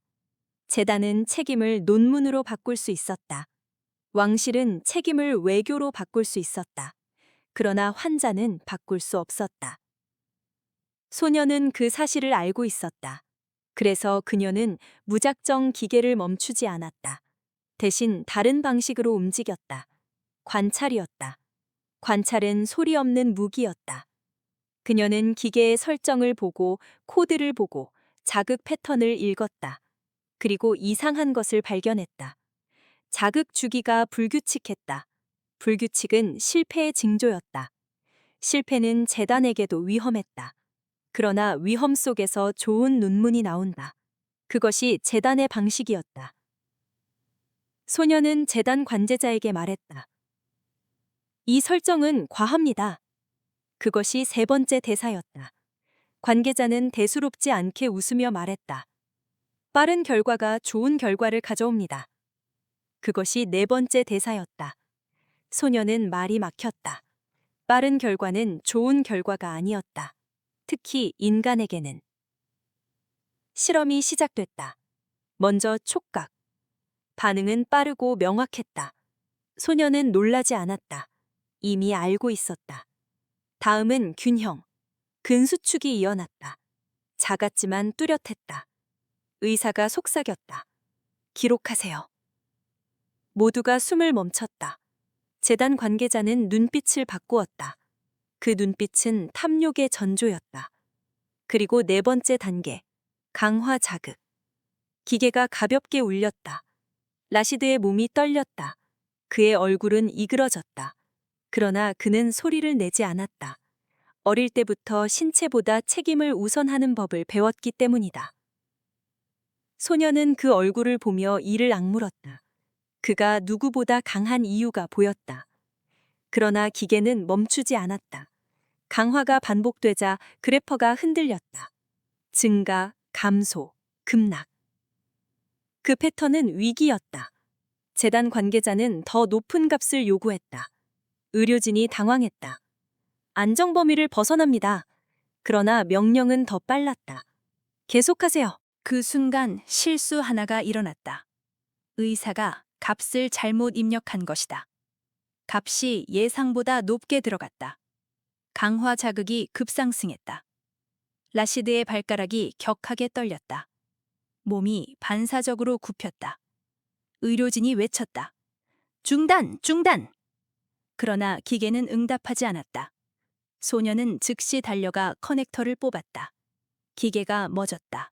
재단은 책임을 논문으로 바꿀 수 있었다. 왕실은 책임을 외교로 바꿀 수 있었다. 그러나 환자는 바꿀 수 없었다. 소녀는 그 사실을 알고 있었다. 그래서 그녀는 무작정 기계를 멈추지 않았다. 대신 다른 방식으로 움직였다. 관찰이었다. 관찰은 소리 없는 무기였다. 그녀는 기계의 설정을 보고 코드를 보고 자극 패턴을 읽었다. 그리고 이상한 것을 발견했다. 자극 주기가 불규칙했다. 불규칙은 실패의 징조였다. 실패는 재단에게도 위험했다. 그러나 위험 속에서 좋은 논문이 나온다. 그것이 재단의 방식이었다. 소녀는 재단 관제자에게 말했다. 이 설정은 과합니다. 그것이 3번째 대사였다. 관계자는 대수롭지 않게 웃으며 말했다. 빠른 결과가 좋은 결과를 가져옵니다. 그것이 4번째 대사였다. 소녀는 말이 막혔다. 빠른 결과는 좋은 결과가 아니었다. 특히 인간에게는. 실험이 시작됐다. 먼저 촉각. 반응은 빠르고 명확했다. 소녀는 놀라지 않았다. 이미 알고 있었다. 다음은 균형. 근수축이 이어났다. 작았지만 뚜렷했다. 의사가 속삭였다. 기록하세요. 모두가 숨을 멈췄다. 재단 관계자는 눈빛을 바꾸었다. 그 눈빛은 탐욕의 전조였다. 그리고 4번째 단계, 강화 자극. 기계가 가볍게 울렸다. 라시드의 몸이 떨렸다. 그의 얼굴은 이그러졌다. 그러나 그는 소리를 내지 않았다. 어릴 때부터 신체보다 책임을 우선하는 법을 배웠기 때문이다. 소녀는 그 얼굴을 보며 이를 악물었다. 그가 누구보다 강한 이유가 보였다. 그러나 기계는 멈추지 않았다. 강화가 반복되자 그래퍼가 흔들렸다. 증가, 감소, 급락. 그 패턴은 위기였다. 재단 관계자는 더 높은 값을 요구했다. 의료진이 당황했다. 안정 범위를 벗어납니다. 그러나 명령은 더 빨랐다. 계속하세요. 그 순간 실수 하나가 일어났다. 의사가 값을 잘못 입력한 것이다. 값이 예상보다 높게 들어갔다. 강화 자극이 급상승했다. 라시드의 발가락이 격하게 떨렸다. 몸이 반사적으로 굽혔다. 의료진이 외쳤다. 중단! 중단! 그러나 기계는 응답하지 않았다. 소녀는 즉시 달려가 커넥터를 뽑았다. 기계가 멎었다.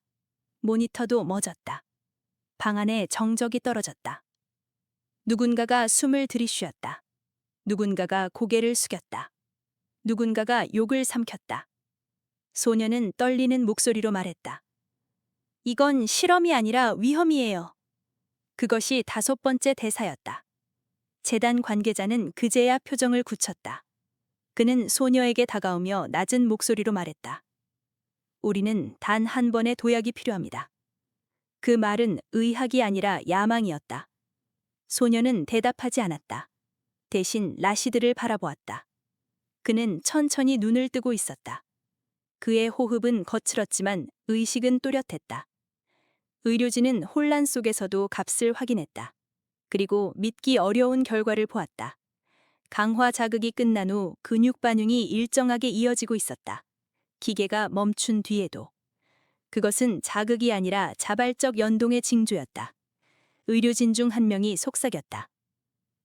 모니터도 멎었다. 방 안에 정적이 떨어졌다. 누군가가 숨을 들이쉬었다. 누군가가 고개를 숙였다. 누군가가 욕을 삼켰다. 소녀는 떨리는 목소리로 말했다. 이건 실험이 아니라 위험이에요. 그것이 5번째 대사였다. 재단 관계자는 그제야 표정을 굳혔다. 그는 소녀에게 다가오며 낮은 목소리로 말했다. 우리는 단 한 번의 도약이 필요합니다. 그 말은 의학이 아니라 야망이었다. 소녀는 대답하지 않았다. 대신 라시드를 바라보았다. 그는 천천히 눈을 뜨고 있었다. 그의 호흡은 거칠었지만 의식은 또렷했다. 의료진은 혼란 속에서도 값을 확인했다. 그리고 믿기 어려운 결과를 보았다. 강화 자극이 끝난 후 근육 반응이 일정하게 이어지고 있었다. 기계가 멈춘 뒤에도. 그것은 자극이 아니라 자발적 연동의 징조였다. 의료진 중 한 명이 속삭였다.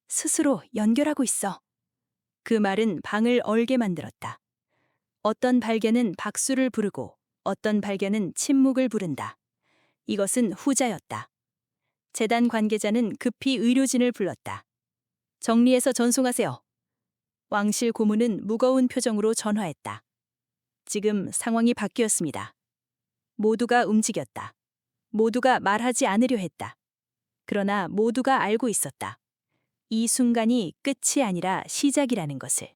스스로 연결하고 있어. 그 말은 방을 얼게 만들었다. 어떤 발견은 박수를 부르고 어떤 발견은 침묵을 부른다. 이것은 후자였다. 재단 관계자는 급히 의료진을 불렀다. 정리해서 전송하세요. 왕실 고문은 무거운 표정으로 전화했다. 지금 상황이 바뀌었습니다. 모두가 움직였다. 모두가 말하지 않으려 했다. 그러나 모두가 알고 있었다. 이 순간이 끝이 아니라 시작이라는 것을.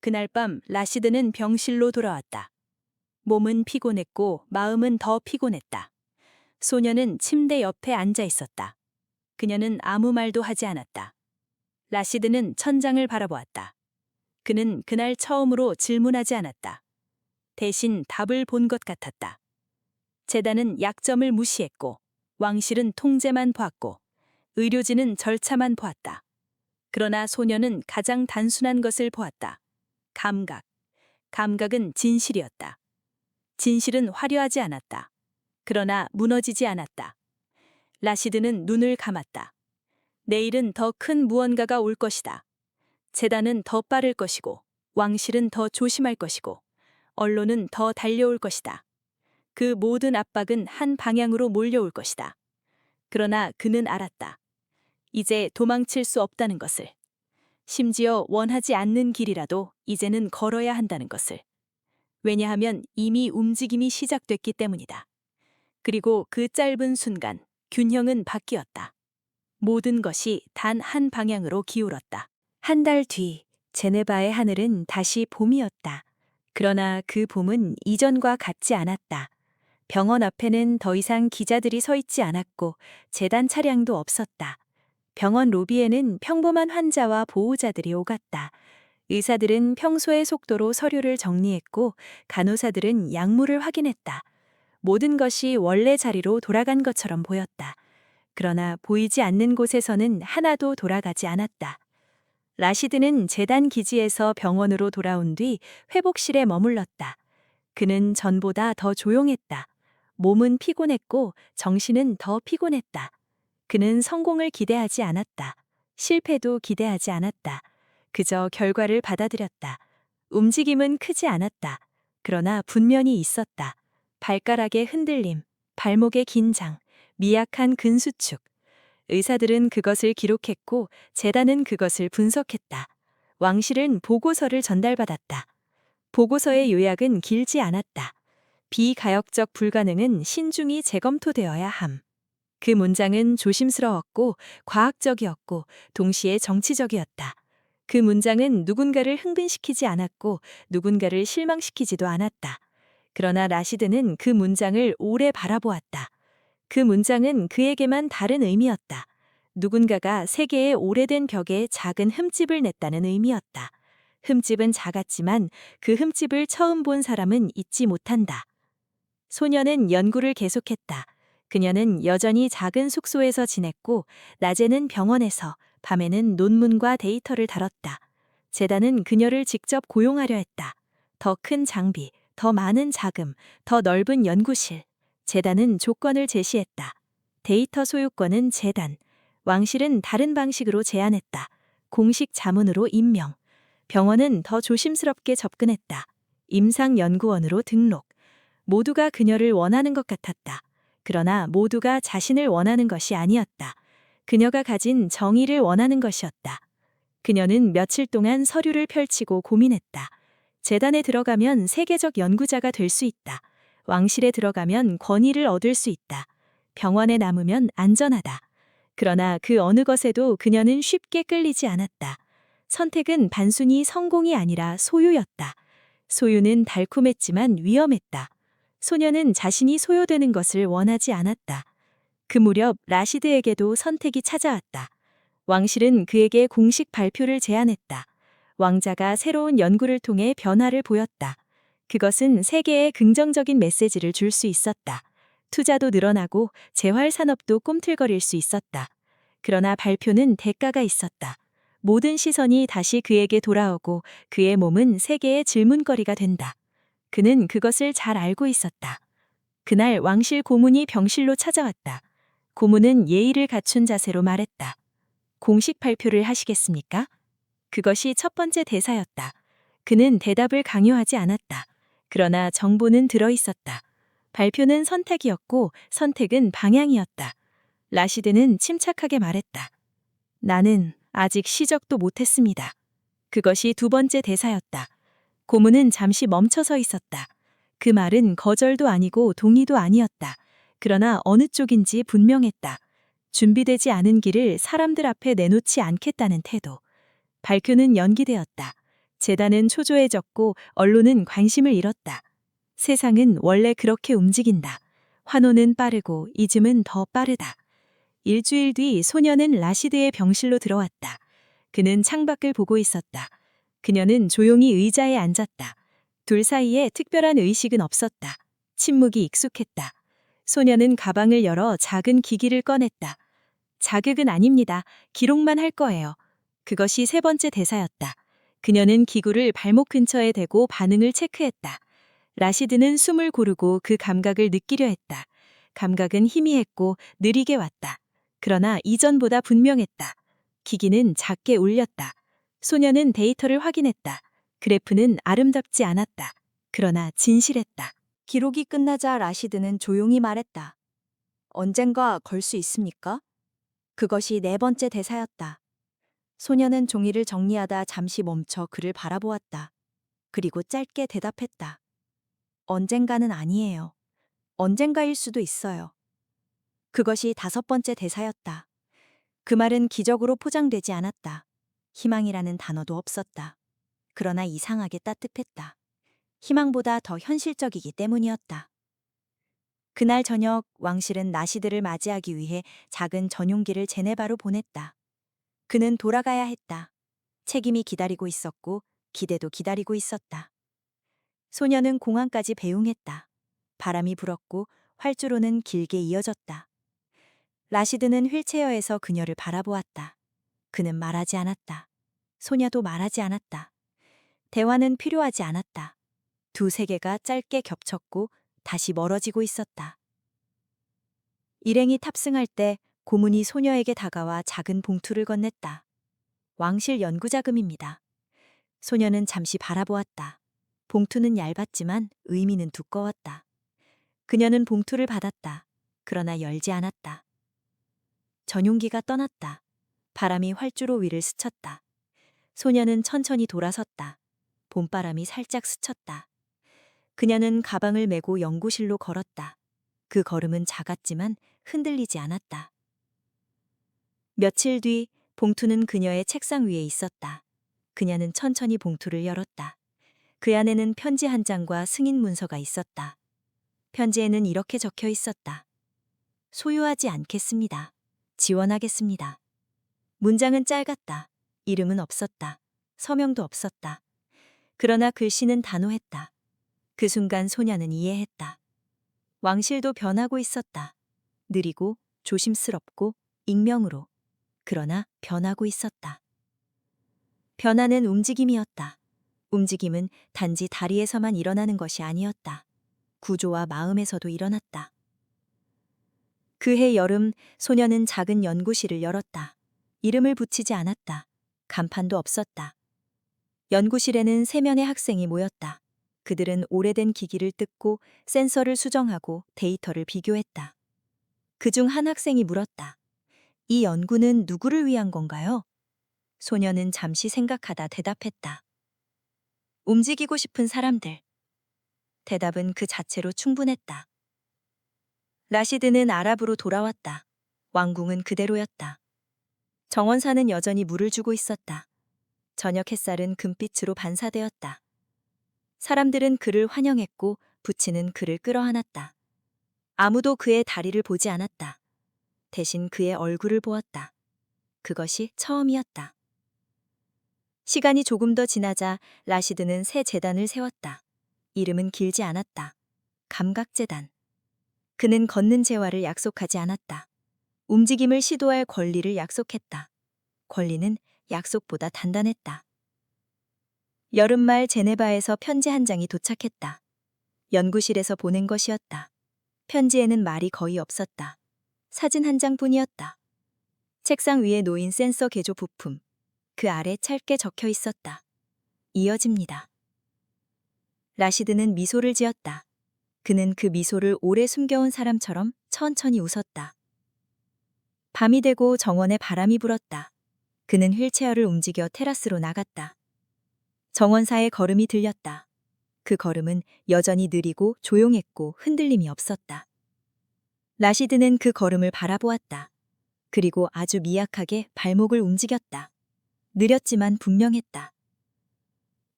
그날 밤 라시드는 병실로 돌아왔다. 몸은 피곤했고 마음은 더 피곤했다. 소녀는 침대 옆에 앉아 있었다. 그녀는 아무 말도 하지 않았다. 라시드는 천장을 바라보았다. 그는 그날 처음으로 질문하지 않았다. 대신 답을 본 것 같았다. 재단은 약점을 무시했고 왕실은 통제만 보았고 의료진은 절차만 보았다. 그러나 소녀는 가장 단순한 것을 보았다. 감각. 감각은 진실이었다. 진실은 화려하지 않았다. 그러나 무너지지 않았다. 라시드는 눈을 감았다. 내일은 더 큰 무언가가 올 것이다. 재단은 더 빠를 것이고 왕실은 더 조심할 것이고 언론은 더 달려올 것이다. 그 모든 압박은 한 방향으로 몰려올 것이다. 그러나 그는 알았다. 이제 도망칠 수 없다는 것을. 심지어 원하지 않는 길이라도 이제는 걸어야 한다는 것을. 왜냐하면 이미 움직임이 시작됐기 때문이다. 그리고 그 짧은 순간 균형은 바뀌었다. 모든 것이 단 한 방향으로 기울었다. 한 달 뒤 제네바의 하늘은 다시 봄이었다. 그러나 그 봄은 이전과 같지 않았다. 병원 앞에는 더 이상 기자들이 서 있지 않았고 재단 차량도 없었다. 병원 로비에는 평범한 환자와 보호자들이 오갔다. 의사들은 평소의 속도로 서류를 정리했고 간호사들은 약물을 확인했다. 모든 것이 원래 자리로 돌아간 것처럼 보였다. 그러나 보이지 않는 곳에서는 하나도 돌아가지 않았다. 라시드는 재단 기지에서 병원으로 돌아온 뒤 회복실에 머물렀다. 그는 전보다 더 조용했다. 몸은 피곤했고 정신은 더 피곤했다. 그는 성공을 기대하지 않았다. 실패도 기대하지 않았다. 그저 결과를 받아들였다. 움직임은 크지 않았다. 그러나 분명히 있었다. 발가락의 흔들림, 발목의 긴장, 미약한 근수축. 의사들은 그것을 기록했고 재단은 그것을 분석했다. 왕실은 보고서를 전달받았다. 보고서의 요약은 길지 않았다. 비가역적 불가능은 신중히 재검토되어야 함. 그 문장은 조심스러웠고 과학적이었고 동시에 정치적이었다. 그 문장은 누군가를 흥분시키지 않았고 누군가를 실망시키지도 않았다. 그러나 라시드는 그 문장을 오래 바라보았다. 그 문장은 그에게만 다른 의미였다. 누군가가 세계의 오래된 벽에 작은 흠집을 냈다는 의미였다. 흠집은 작았지만 그 흠집을 처음 본 사람은 잊지 못한다. 소녀는 연구를 계속했다. 그녀는 여전히 작은 숙소에서 지냈고 낮에는 병원에서, 밤에는 논문과 데이터를 다뤘다. 재단은 그녀를 직접 고용하려 했다. 더 큰 장비, 더 많은 자금, 더 넓은 연구실. 재단은 조건을 제시했다. 데이터 소유권은 재단, 왕실은 다른 방식으로 제안했다. 공식 자문으로 임명. 병원은 더 조심스럽게 접근했다. 임상연구원으로 등록. 모두가 그녀를 원하는 것 같았다. 그러나 모두가 자신을 원하는 것이 아니었다. 그녀가 가진 정의를 원하는 것이었다. 그녀는 며칠 동안 서류를 펼치고 고민했다. 재단에 들어가면 세계적 연구자가 될 수 있다. 왕실에 들어가면 권위를 얻을 수 있다. 병원에 남으면 안전하다. 그러나 그 어느 것에도 그녀는 쉽게 끌리지 않았다. 선택은 단순히 성공이 아니라 소유였다. 소유는 달콤했지만 위험했다. 소녀는 자신이 소유되는 것을 원하지 않았다. 그 무렵 라시드에게도 선택이 찾아왔다. 왕실은 그에게 공식 발표를 제안했다. 왕자가 새로운 연구를 통해 변화를 보였다. 그것은 세계에 긍정적인 메시지를 줄 수 있었다. 투자도 늘어나고 재활 산업도 꿈틀거릴 수 있었다. 그러나 발표는 대가가 있었다. 모든 시선이 다시 그에게 돌아오고 그의 몸은 세계의 질문거리가 된다. 그는 그것을 잘 알고 있었다. 그날 왕실 고문이 병실로 찾아왔다. 고문은 예의를 갖춘 자세로 말했다. 공식 발표를 하시겠습니까? 그것이 첫 번째 대사였다. 그는 대답을 강요하지 않았다. 그러나 정보는 들어있었다. 발표는 선택이었고 선택은 방향이었다. 라시드는 침착하게 말했다. 나는 아직 시작도 못했습니다. 그것이 두 번째 대사였다. 고문은 잠시 멈춰서 있었다. 그 말은 거절도 아니고 동의도 아니었다. 그러나 어느 쪽인지 분명했다. 준비되지 않은 길을 사람들 앞에 내놓지 않겠다는 태도. 발표는 연기되었다. 재단은 초조해졌고 언론은 관심을 잃었다. 세상은 원래 그렇게 움직인다. 환호는 빠르고 잊음은 더 빠르다. 일주일 뒤 소녀는 라시드의 병실로 들어왔다. 그는 창밖을 보고 있었다. 그녀는 조용히 의자에 앉았다. 둘 사이에 특별한 의식은 없었다. 침묵이 익숙했다. 소녀는 가방을 열어 작은 기기를 꺼냈다. 자극은 아닙니다. 기록만 할 거예요. 그것이 세 번째 대사였다. 그녀는 기구를 발목 근처에 대고 반응을 체크했다. 라시드는 숨을 고르고 그 감각을 느끼려 했다. 감각은 희미했고 느리게 왔다. 그러나 이전보다 분명했다. 기기는 작게 울렸다. 소녀는 데이터를 확인했다. 그래프는 아름답지 않았다. 그러나 진실했다. 기록이 끝나자 라시드는 조용히 말했다. 언젠가 걸 수 있습니까? 그것이 네 번째 대사였다. 소녀는 종이를 정리하다 잠시 멈춰 그를 바라보았다. 그리고 짧게 대답했다. 언젠가는 아니에요. 언젠가일 수도 있어요. 그것이 다섯 번째 대사였다. 그 말은 기적으로 포장되지 않았다. 희망이라는 단어도 없었다. 그러나 이상하게 따뜻했다. 희망보다 더 현실적이기 때문이었다. 그날 저녁 왕실은 라시드를 맞이하기 위해 작은 전용기를 제네바로 보냈다. 그는 돌아가야 했다. 책임이 기다리고 있었고 기대도 기다리고 있었다. 소녀는 공항까지 배웅했다. 바람이 불었고 활주로는 길게 이어졌다. 라시드는 휠체어에서 그녀를 바라보았다. 그는 말하지 않았다. 소녀도 말하지 않았다. 대화는 필요하지 않았다. 두 세계가 짧게 겹쳤고 다시 멀어지고 있었다. 일행이 탑승할 때 고문이 소녀에게 다가와 작은 봉투를 건넸다. 왕실 연구자금입니다. 소녀는 잠시 바라보았다. 봉투는 얇았지만 의미는 두꺼웠다. 그녀는 봉투를 받았다. 그러나 열지 않았다. 전용기가 떠났다. 바람이 활주로 위를 스쳤다. 소녀는 천천히 돌아섰다. 봄바람이 살짝 스쳤다. 그녀는 가방을 메고 연구실로 걸었다. 그 걸음은 작았지만 흔들리지 않았다. 며칠 뒤 봉투는 그녀의 책상 위에 있었다. 그녀는 천천히 봉투를 열었다. 그 안에는 편지 한 장과 승인 문서가 있었다. 편지에는 이렇게 적혀 있었다. 소유하지 않겠습니다. 지원하겠습니다. 문장은 짧았다. 이름은 없었다. 서명도 없었다. 그러나 글씨는 단호했다. 그 순간 소녀는 이해했다. 왕실도 변하고 있었다. 느리고 조심스럽고 익명으로. 그러나 변하고 있었다. 변화는 움직임이었다. 움직임은 단지 다리에서만 일어나는 것이 아니었다. 구조와 마음에서도 일어났다. 그해 여름 소녀는 작은 연구실을 열었다. 이름을 붙이지 않았다. 간판도 없었다. 연구실에는 3명의 학생이 모였다. 그들은 오래된 기기를 뜯고 센서를 수정하고 데이터를 비교했다. 그중 한 학생이 물었다. 이 연구는 누구를 위한 건가요? 소녀는 잠시 생각하다 대답했다. 움직이고 싶은 사람들. 대답은 그 자체로 충분했다. 라시드는 아랍으로 돌아왔다. 왕궁은 그대로였다. 정원사는 여전히 물을 주고 있었다. 저녁 햇살은 금빛으로 반사되었다. 사람들은 그를 환영했고 부치는 그를 끌어안았다. 아무도 그의 다리를 보지 않았다. 대신 그의 얼굴을 보았다. 그것이 처음이었다. 시간이 조금 더 지나자 라시드는 새 제단을 세웠다. 이름은 길지 않았다. 감각재단. 그는 걷는 재활을 약속하지 않았다. 움직임을 시도할 권리를 약속했다. 권리는 약속보다 단단했다. 여름말 제네바에서 편지 한 장이 도착했다. 연구실에서 보낸 것이었다. 편지에는 말이 거의 없었다. 사진 한 장뿐이었다. 책상 위에 놓인 센서 개조 부품. 그 아래 짧게 적혀 있었다. 이어집니다. 라시드는 미소를 지었다. 그는 그 미소를 오래 숨겨온 사람처럼 천천히 웃었다. 밤이 되고 정원에 바람이 불었다. 그는 휠체어를 움직여 테라스로 나갔다. 정원사의 걸음이 들렸다. 그 걸음은 여전히 느리고 조용했고 흔들림이 없었다. 라시드는 그 걸음을 바라보았다. 그리고 아주 미약하게 발목을 움직였다. 느렸지만 분명했다.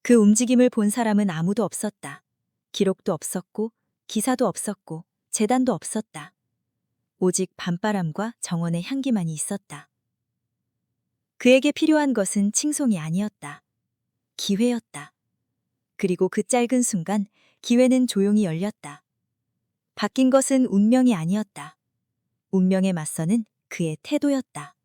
그 움직임을 본 사람은 아무도 없었다. 기록도 없었고 기사도 없었고 재단도 없었다. 오직 밤바람과 정원의 향기만이 있었다. 그에게 필요한 것은 칭송이 아니었다. 기회였다. 그리고 그 짧은 순간 기회는 조용히 열렸다. 바뀐 것은 운명이 아니었다. 운명에 맞서는 그의 태도였다.